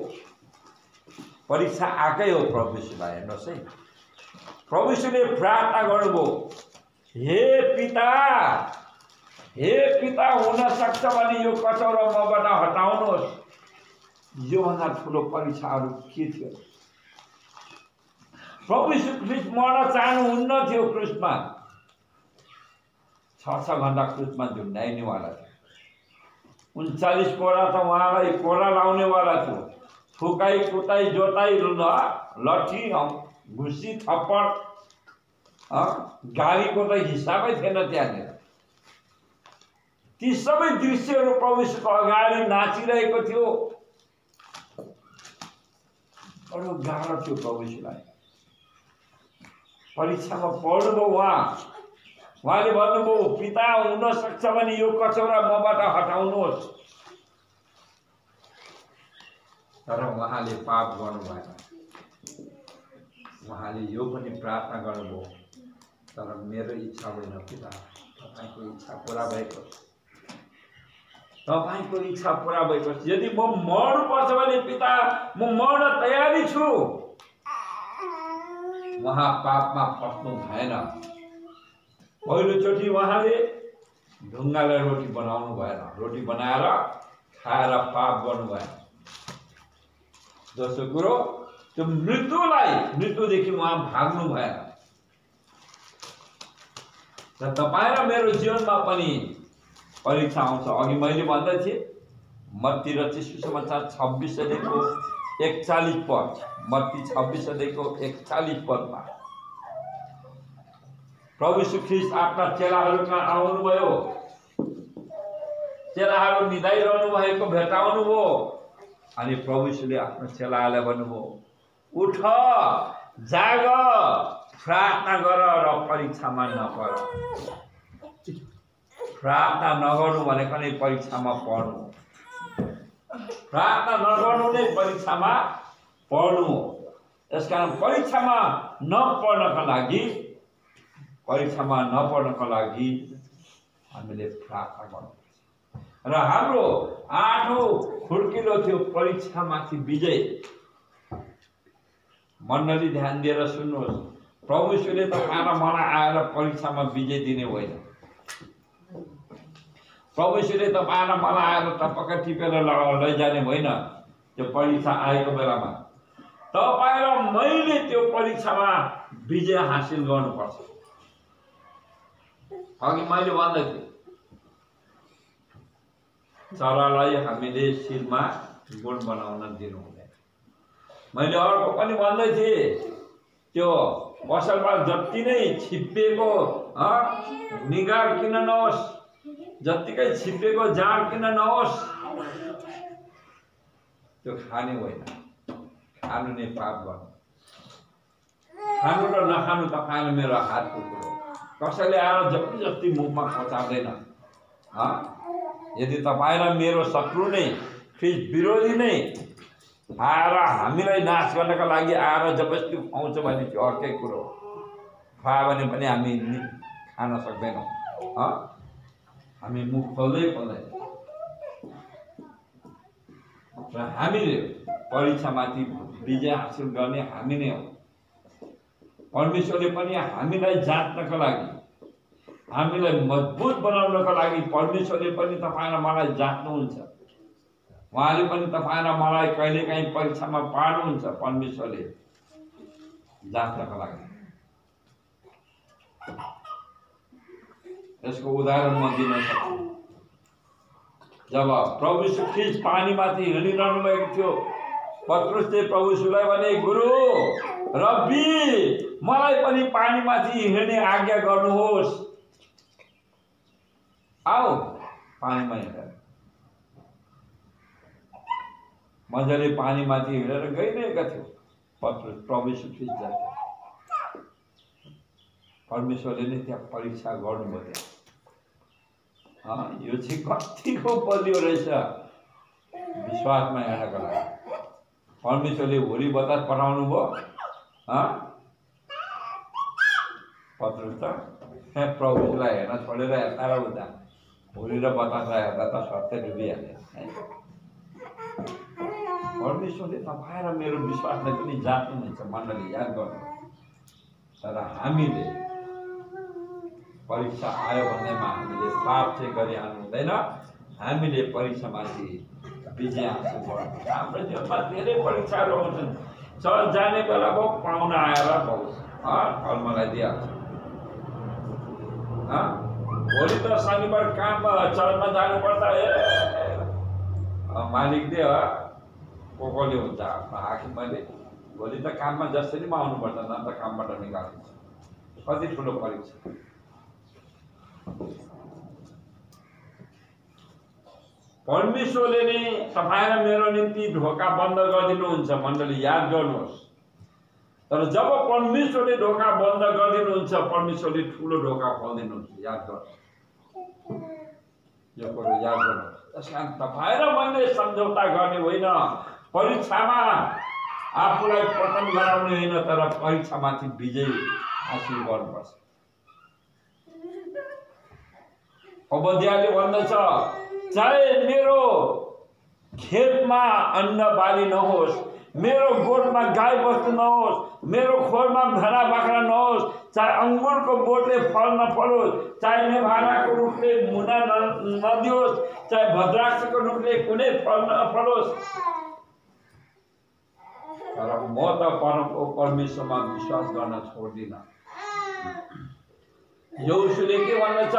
परीक्षा आएकै हो प्रभु यीशुलाई, हेर्नुहोस् है। प्रभु यीशुले प्रार्थना गर्नुभयो, हे पिता हुन सक्छ भने यो कटौरा मबाट हटाउनुहोस्। योभन्दा ठुलो परीक्षाहरू के थियो? प्रभु यीशु ख्रिस्ट मर्न चाहनुहुन्न थियो क्रुसमा। 6 घण्टा क्रुसमा झुन्डाइनेवाला थियो। 39 कोडा त उहाँलाई कोडा लाउनेवाला थियो। फुकाई कुटाई जोताई लट्ठी घुसी थप्पड गालीको त हिसाबै थिएन त्यहाँनिर। ती सबै दृश्यहरू प्रभु यीशुको अगाडि नाचिरहेको थियो। बडो गाह्रो थियो प्रभु यीशुलाई। परीक्षामा पढ्नुभयो उहाँले भन्नुभयो, पिता हुन सक्छ भने यो कचौरा मबाट हटाउनुहोस्। तर उहाँले पाप गर्नु भएन। उहाँले यो पनि प्रार्थना गर्नुभयो, तर मेरो इच्छा होइन पिता, तपाईँको इच्छा पुरा भएको, तपाईँको इच्छा पुरा भएको। यदि म मर्नुपर्छ भने पिता, म मर्न तयारी छु। उहाँ पापमा फस्नु भएन। पहिलोचोटि उहाँले ढुङ्गालाई रोटी बनाउनु भएन, रोटी बनाएर खाएर पाप गर्नु भएन। दोस्रो कुरो, त्यो मृत्युदेखि उहाँ भाग्नु भएन। र तपाईँ र मेरो जीवनमा पनि परीक्षा आउँछ। अघि मैले भन्दै थिएँ, मत्ती रचित सुसमाचार 26 अध्यायको 41 पद, मत्ती 26 अध्यायको 41 पदमा प्रभु यीशु ख्रिस्ट आफ्ना चेलाहरू कहाँ आउनुभयो। चेलाहरू निदाइरहनु भएको भेटाउनु भयो। अनि प्रभु यीशुले आफ्नो चेलाहरूलाई भन्नुभयो, उठ, जाग, प्रार्थना गर र परीक्षामा नपर। प्रार्थना नगर्नु भनेको नै परीक्षामा पढ्नु। प्रार्थना नगर्नु नै परीक्षामा पढ्नु हो। यसकारण परीक्षामा नपढ्नको लागि हामीले प्रार्थना गर्नुपर्छ। र हाम्रो 8औं खुड्किलो थियो परीक्षामाथि विजय। मण्डली ध्यान दिएर सुन्नुहोस्, प्रभु यीशुले तपाईँलाई मलाई आएर परीक्षामा विजय दिने होइन। प्रभु यीशुले तपाईँलाई मलाई आएर टपक्क टिपेर लैजाने होइन। त्यो परीक्षा आएको बेलामा तपाईँ र मैले त्यो परीक्षामा विजय हासिल गर्नुपर्छ। अघि मैले भन्दै थिएँ, चरालाई हामीले शिरमा गुण बनाउन दिनु हुँदैन। मैले अर्को पनि भन्दै थिएँ, त्यो पसलमा जति नै छिप्पिएको निगार किन नहोस्, जत्तिकै छिप्पिएको जाँड किन नहोस्, त्यो खाने होइन। खानु नै पाप गर्नु। खानु र नखानु तपाईँले मेरो हातको कुरो। कसैले आएर जबरजस्ती मुखमा पचाउँदैन। यदि तपाईँ र मेरो शत्रु नै, ख्रिस्ट विरोधी नै आएर हामीलाई नाश गर्नका लागि आएर जबरजस्ती खुवाउँछ भने त्यो अर्कै कुरो। खुवायो भने पनि हामी खान सक्दैनौँ। हामी मुख खोल्दै र हामीले परीक्षामाथि विजय हासिल गर्ने हामी नै हो। परमेश्वरले पनि हामीलाई जाँच्नको लागि, हामीलाई मजबुत बनाउनको लागि परमेश्वरले पनि तपाईँ र मलाई जाँच्नुहुन्छ। उहाँले पनि तपाईँ र मलाई कहिलेकाहीँ परीक्षामा पार्नुहुन्छ परमेश्वरले जाँच्नको लागि। यसको उदाहरण म दिन सक्छु। जब प्रभु यीशु ख्रीष्ट पानीमाथि हिँडिरहनु भएको थियो, पत्रुसले प्रभु यीशुलाई भने, गुरु रब्बी, मलाई पनि पानीमाथि हिँड्ने आज्ञा गर्नुहोस्। आओ पानीमा हिँडेर मजाले पानीमाथि हिँडेर गइरहेका थियो पत्रुस, प्रभु यीशु ख्रीष्ट जान्थे। परमेश्वरले नै त्यहाँ परीक्षा गर्नुभयो। यो चाहिँ कतिको बलियो रहेछ विश्वासमा हिँड्नको लागि। परमेश्वरले होरी बतास पठाउनु भयो। पत्रुस त प्रभुलाई हेर्न छोडेर हेर्दा र हुँदा होरी र बतासलाई हेर्दा त सत्य डुबिहाल्यो। परमेश्वरले तपाईँ र मेरो विश्वासलाई पनि जाँच्नुहुन्छ मण्डली, याद गर्नु। तर हामीले परीक्षा आयो भन्दैमा हामीले पाप चाहिँ गरिहाल्नु हुँदैन। हामीले परीक्षामाथि विजय हासिल गर्नुपर्छ। हाम्रो जीवनमा धेरै परीक्षाहरू आउँछन्। चर्च जाने बेला भयो, पाहुना आएर पाउँछ, मलाई दिइहाल्छ। भोलि त शनिबार काममा चर्चमा जानुपर्छ, मालिक दे कसले हुन्छ आफ्नो हाकिमले। भोलि त काममा जसरी पनि आउनुपर्छ, न त कामबाट निकालिन्छ। कति ठुलो परीक्षा। परमेश्वरले नै तपाईँ र मेरो निम्ति ढोका बन्द गरिदिनुहुन्छ मण्डली, याद गर्नुहोस्। तर जब परमेश्वरले ढोका बन्द गरिदिनुहुन्छ, परमेश्वरले ठुलो ढोका खोलिदिनुहुन्छ, याद गर्नुहोस्। यो कुरो याद गर्नुहोस्। त्यस कारण तपाईँ र मैले सम्झौता गर्ने होइन, परीक्षामा आफूलाई पतन गराउने होइन, तर परीक्षामाथि विजय हासिल गर्नुपर्छ। अबध्यायले भन्दछ, चाहे मेरो खेतमा अन्न बाली नहोस्, मेरो गोठमा गाई बस्तु नहोस्, मेरो खोरमा भेडा बाख्रा नहोस्, चाहे अङ्गुरको बोटले फल नफलोस्, चाहे नेभाराको रुखले मुना नदियोस्, चाहे भद्राक्षको रुखले कुनै फल नफलोस्, तर म त परमेश्वरमा विश्वास गर्न छोड्दिनँ। यहोशूले के भन्दछ,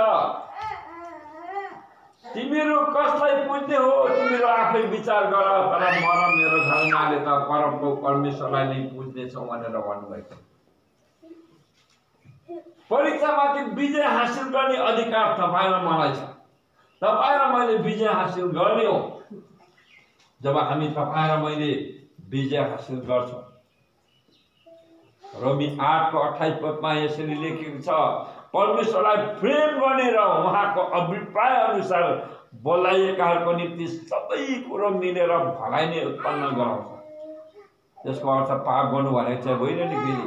तिमीहरू कसलाई पुज्ने हो तिमीहरू आफै विचार गर, तर म र मेरो घरनाले त परमको परमेश्वरलाई नै पुज्नेछौँ भनेर भन्नुभएको। परीक्षामाथि विजय हासिल गर्ने अधिकार तपाईँ र मलाई छ। तपाईँ र मैले विजय हासिल गर्ने हो जब हामी तपाईँ र मैले विजय हासिल गर्छौँ। रोमी 8:28 पदमा यसरी लेखेको छ, परमेश्वरलाई प्रेम गर्ने र उहाँको अभिप्राय अनुसार बोलाइएकाहरूको निम्ति सबै कुरो मिलेर भलाइ नै उत्पन्न गराउँछ। त्यसको अर्थ पाप गर्नु भनेको चाहिँ होइन नि फेरि।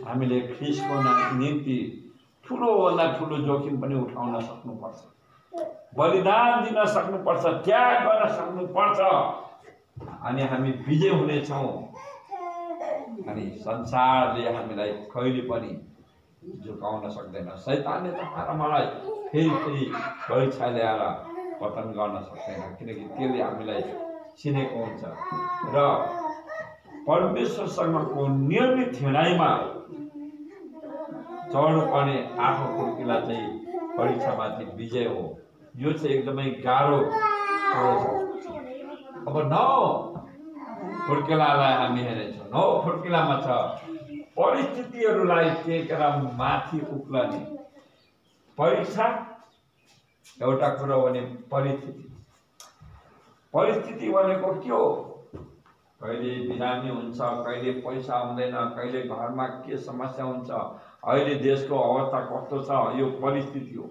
हामीले ख्रीष्टको निम्ति ठुलोभन्दा ठुलो जोखिम पनि उठाउन सक्नुपर्छ, बलिदान दिन सक्नुपर्छ, त्याग गर्न सक्नुपर्छ, अनि हामी विजय हुनेछौँ। अनि संसारले हामीलाई कहिले पनि झुकाउन सक्दैन। शैतानले तपाईँ र मलाई फेरि परीक्षा ल्याएर पतन गर्न सक्दैन, किनकि त्यसले हामीलाई चिनेको हुन्छ र परमेश्वरसँगको नियमित हिँडाइमा चढ्नुपर्ने आठौँ खुड्किला चाहिँ परीक्षामाथि विजय हो। यो चाहिँ एकदमै गाह्रो कुरो छ। अब 9 खुड्किलालाई हामी हेर्नेछौँ। 9 खुड्किलामा छ परिस्थितिहरूलाई टेकेर माथि उक्लने। परीक्षा एउटा कुरो भने परिस्थिति भनेको के हो? कहिले बिरामी हुन्छ, कहिले पैसा हुँदैन, कहिले घरमा के समस्या हुन्छ, अहिले देशको अवस्था कस्तो छ, यो परिस्थिति हो।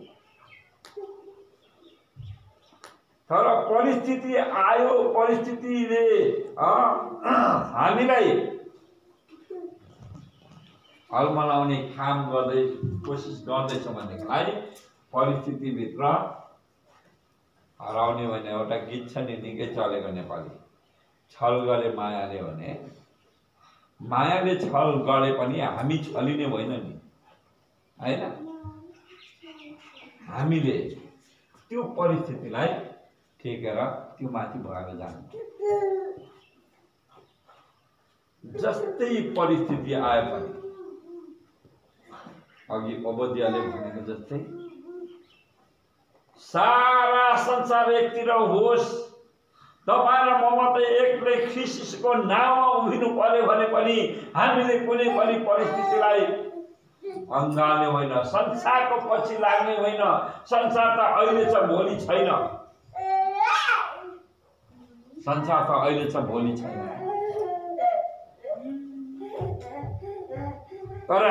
तर परिस्थिति आयो, परिस्थितिले हामीलाई अलमलाउने काम गर्दै कोसिस गर्दैछ भनेदेखिलाई परिस्थितिभित्र हराउने भन्ने एउटा गीत छ नि, निकै चलेको नेपाली, छल गरे मायाले भने मायाले छल गरे पनि हामी छलिने होइन नि, होइन? हामीले त्यो परिस्थितिलाई टेकेर त्यो माथि भएर जानु। जस्तै परिस्थिति आए पनि अघि ओबद्याले भनेको जस्तै सारा संसार एकतिर होस्, तपाईँ र म मात्रै एक्लै ख्रिस्टको नाममा उभिनु पर्यो भने पनि हामीले कुनै पनि परिस्थितिलाई अँगाल्ने होइन, संसारको पछि लाग्ने होइन। संसार त अहिले छ, भोलि छैन। संसार त अहिले छ, भोलि छैन। तर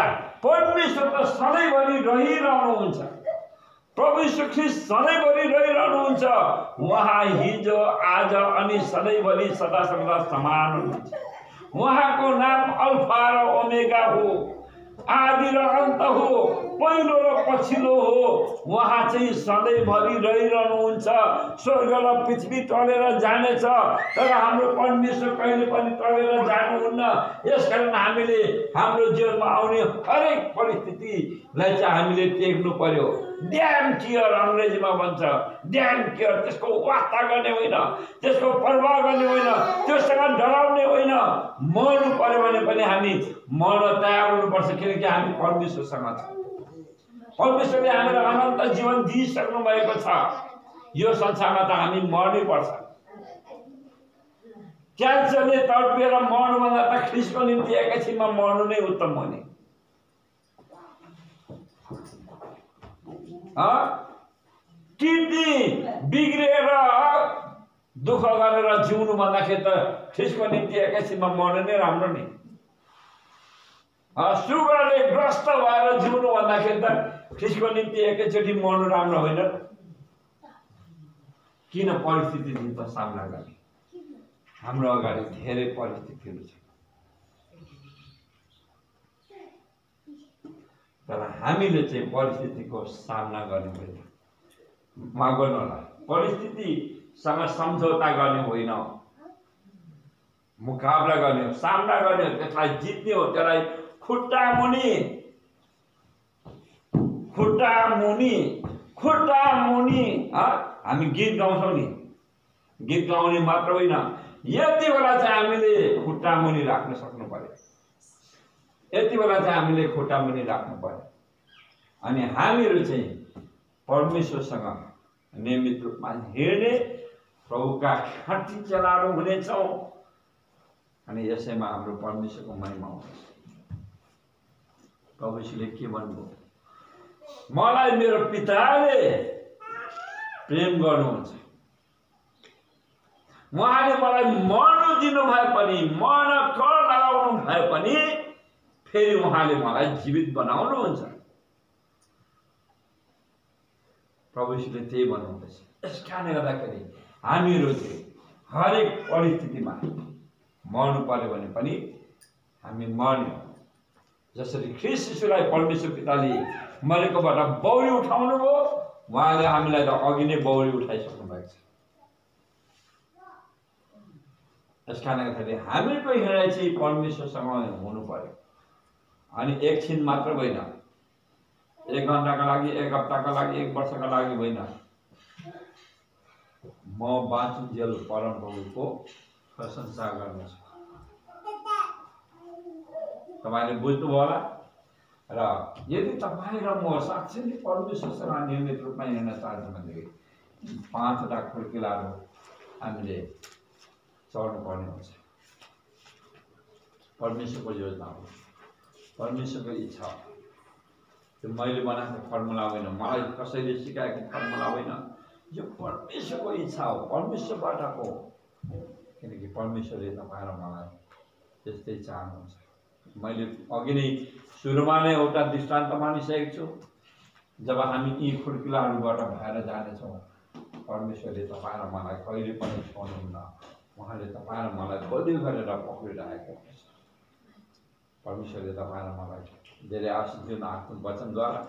परमेश्वर त सधैँभरि रहिरहनुहुन्छ। प्रभु यीशु ख्रीष्ट सधैँभरि रहिरहनुहुन्छ। उहाँ हिजो, आज अनि सधैँभरि सदा सर्वदा समान हुनुहुन्छ। उहाँको नाम अल्फा र ओमेगा हो, आदि र अन्त हो, पहिलो र पछिल्लो हो। उहाँ चाहिँ सधैँभरि रहिरहनुहुन्छ। स्वर्ग र पृथ्वी टलेर जानेछ, तर हाम्रो परमेश्वर कहिले पनि टलेर जानुहुन्न। यसकारण हामीले हाम्रो जीवनमा आउने हरेक परिस्थितिलाई चाहिँ हामीले टेक्नु पर्यो। ड्याम केयर अङ्ग्रेजीमा भन्छ, ड्याम केयर। त्यसको वास्ता गर्ने होइन, त्यसको परवाह गर्ने होइन, त्योसँग डराउने होइन। मर्नु पर्यो भने पनि हामी मर्न तयार हुनुपर्छ, किनकि हामी परमेश्वरसँग छौँ। परमेश्वरले हामीलाई अनन्त जीवन दिइसक्नु भएको छ। यो संसारमा त हामी मर्नै पर्छ। क्यान्सरले तडपिएर मर्नुभन्दा त ख्रिस्टको निम्ति एकैछिनमा मर्नु नै उत्तम हो नि। किडनी बिग्रिएर दुःख गरेर जिउनु भन्दाखेरि त ख्रिस्टको निम्ति एकैछिनमा मर्नु नै राम्रो नि। सुगरले ग्रस्त भएर जिउनु भन्दाखेरि त ख्रिस्टको निम्ति एकैचोटि मर्नु राम्रो होइन। किन परिस्थितिहरू त सामना गर्ने? हाम्रो अगाडि धेरै परिस्थितिहरू छ, तर हामीले चाहिँ परिस्थितिको सामना गर्ने होइन। माग्नु होला, परिस्थितिसँग सम्झौता गर्ने होइन, मुकाबला गर्ने हो, सामना गर्ने हो, त्यसलाई जित्ने हो। त्यसलाई खुट्टा मुनि हामी गीत गाउँछौँ नि। गीत गाउने मात्र होइन, यति बेला चाहिँ हामीले खुट्टा मुनि राख्न सक्नु पर्यो। यति बेला चाहिँ हामीले खुट्टा मुनि राख्नु पर्यो। अनि हामीहरू चाहिँ परमेश्वरसँग नियमित रूपमा हिँड्ने प्रभुका खाँटी चेलाहरू हुनेछौँ। अनि यसैमा हाम्रो परमेश्वरको महिमा हुन्छ। प्रभुले के भन्नुभयो? मलाई मेरो पिताले प्रेम गर्नुहुन्छ। उहाँले मलाई मर्नु दिनु भए पनि, मर्न कर लगाउनु भए पनि फेरि उहाँले मलाई जीवित बनाउनुहुन्छ। प्रभुले त्यही भन्नुहुँदैछ। यस कारणले गर्दाखेरि हामीहरू चाहिँ हरेक परिस्थितिमा मर्नु पर्यो भने पनि हामी मर्ने हो। जसरी ख्रिस्ट यीशुलाई परमेश्वर पिताले मरेकोबाट बौरी उठाउनु भयो, उहाँले हामीलाई त अघि नै बौरी उठाइसक्नु भएको छ। यस कारणले गर्दाखेरि हामीको हिँडाइ चाहिँ परमेश्वरसँग हुनु पर्यो। अनि एकछिन मात्र होइन, 1 घन्टाका लागि, 1 हप्ताका लागि, 1 वर्षका लागि होइन। म बाँचुन्जेल परमप्रभुको प्रशंसा गर्नेछु। तपाईँले बुझ्नुभयो होला। र यदि तपाईँ र म साँच्चै नै परमेश्वरसँग नियमित रूपमा हिँड्न चाहन्छौँ भनेदेखि 5वटा खुड्किलाहरू हामीले चढ्नु पर्ने हुन्छ। परमेश्वरको योजना हो, परमेश्वरको इच्छा हो। त्यो मैले बनाएको फर्मुला होइन, मलाई कसैले सिकाएको फर्मुला होइन। यो परमेश्वरको इच्छा हो, परमेश्वरबाटको। किनकि परमेश्वरले तपाईँ र मलाई त्यस्तै चाहनुहुन्छ। मैले अघि नै सुरुमा नै एउटा दृष्टान्त मानिसकेको छु। जब हामी यी खुड्किलाहरूबाट भएर जानेछौँ, परमेश्वरले तपाईँ र मलाई कहिले पनि छोड्नुहुन्न। उहाँले तपाईँ र मलाई बलियो गरेर पक्रिरहेको हुन्छ। परमेश्वरले तपाईँ र मलाई धेरै आशिष दिन आफ्नो वचनद्वारा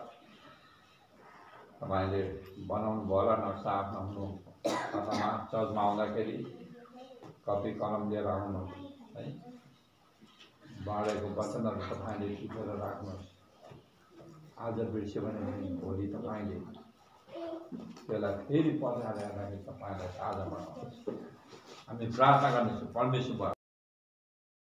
तपाईँले बनाउनु भयो होला। नक्सा आफ्नो अथवा चर्चमा आउँदाखेरि कपी कलम लिएर आउनु है। बाँडेको वचनहरू तपाईँले टिपेर राख्नुहोस्। आज बिर्स्यो भने भोलि तपाईँले त्यसलाई फेरि पछाडि हेर्दाखेरि तपाईँलाई ताजा बनाउनुहोस्। हामी प्रार्थना गर्नेछौँ। परमेश्वर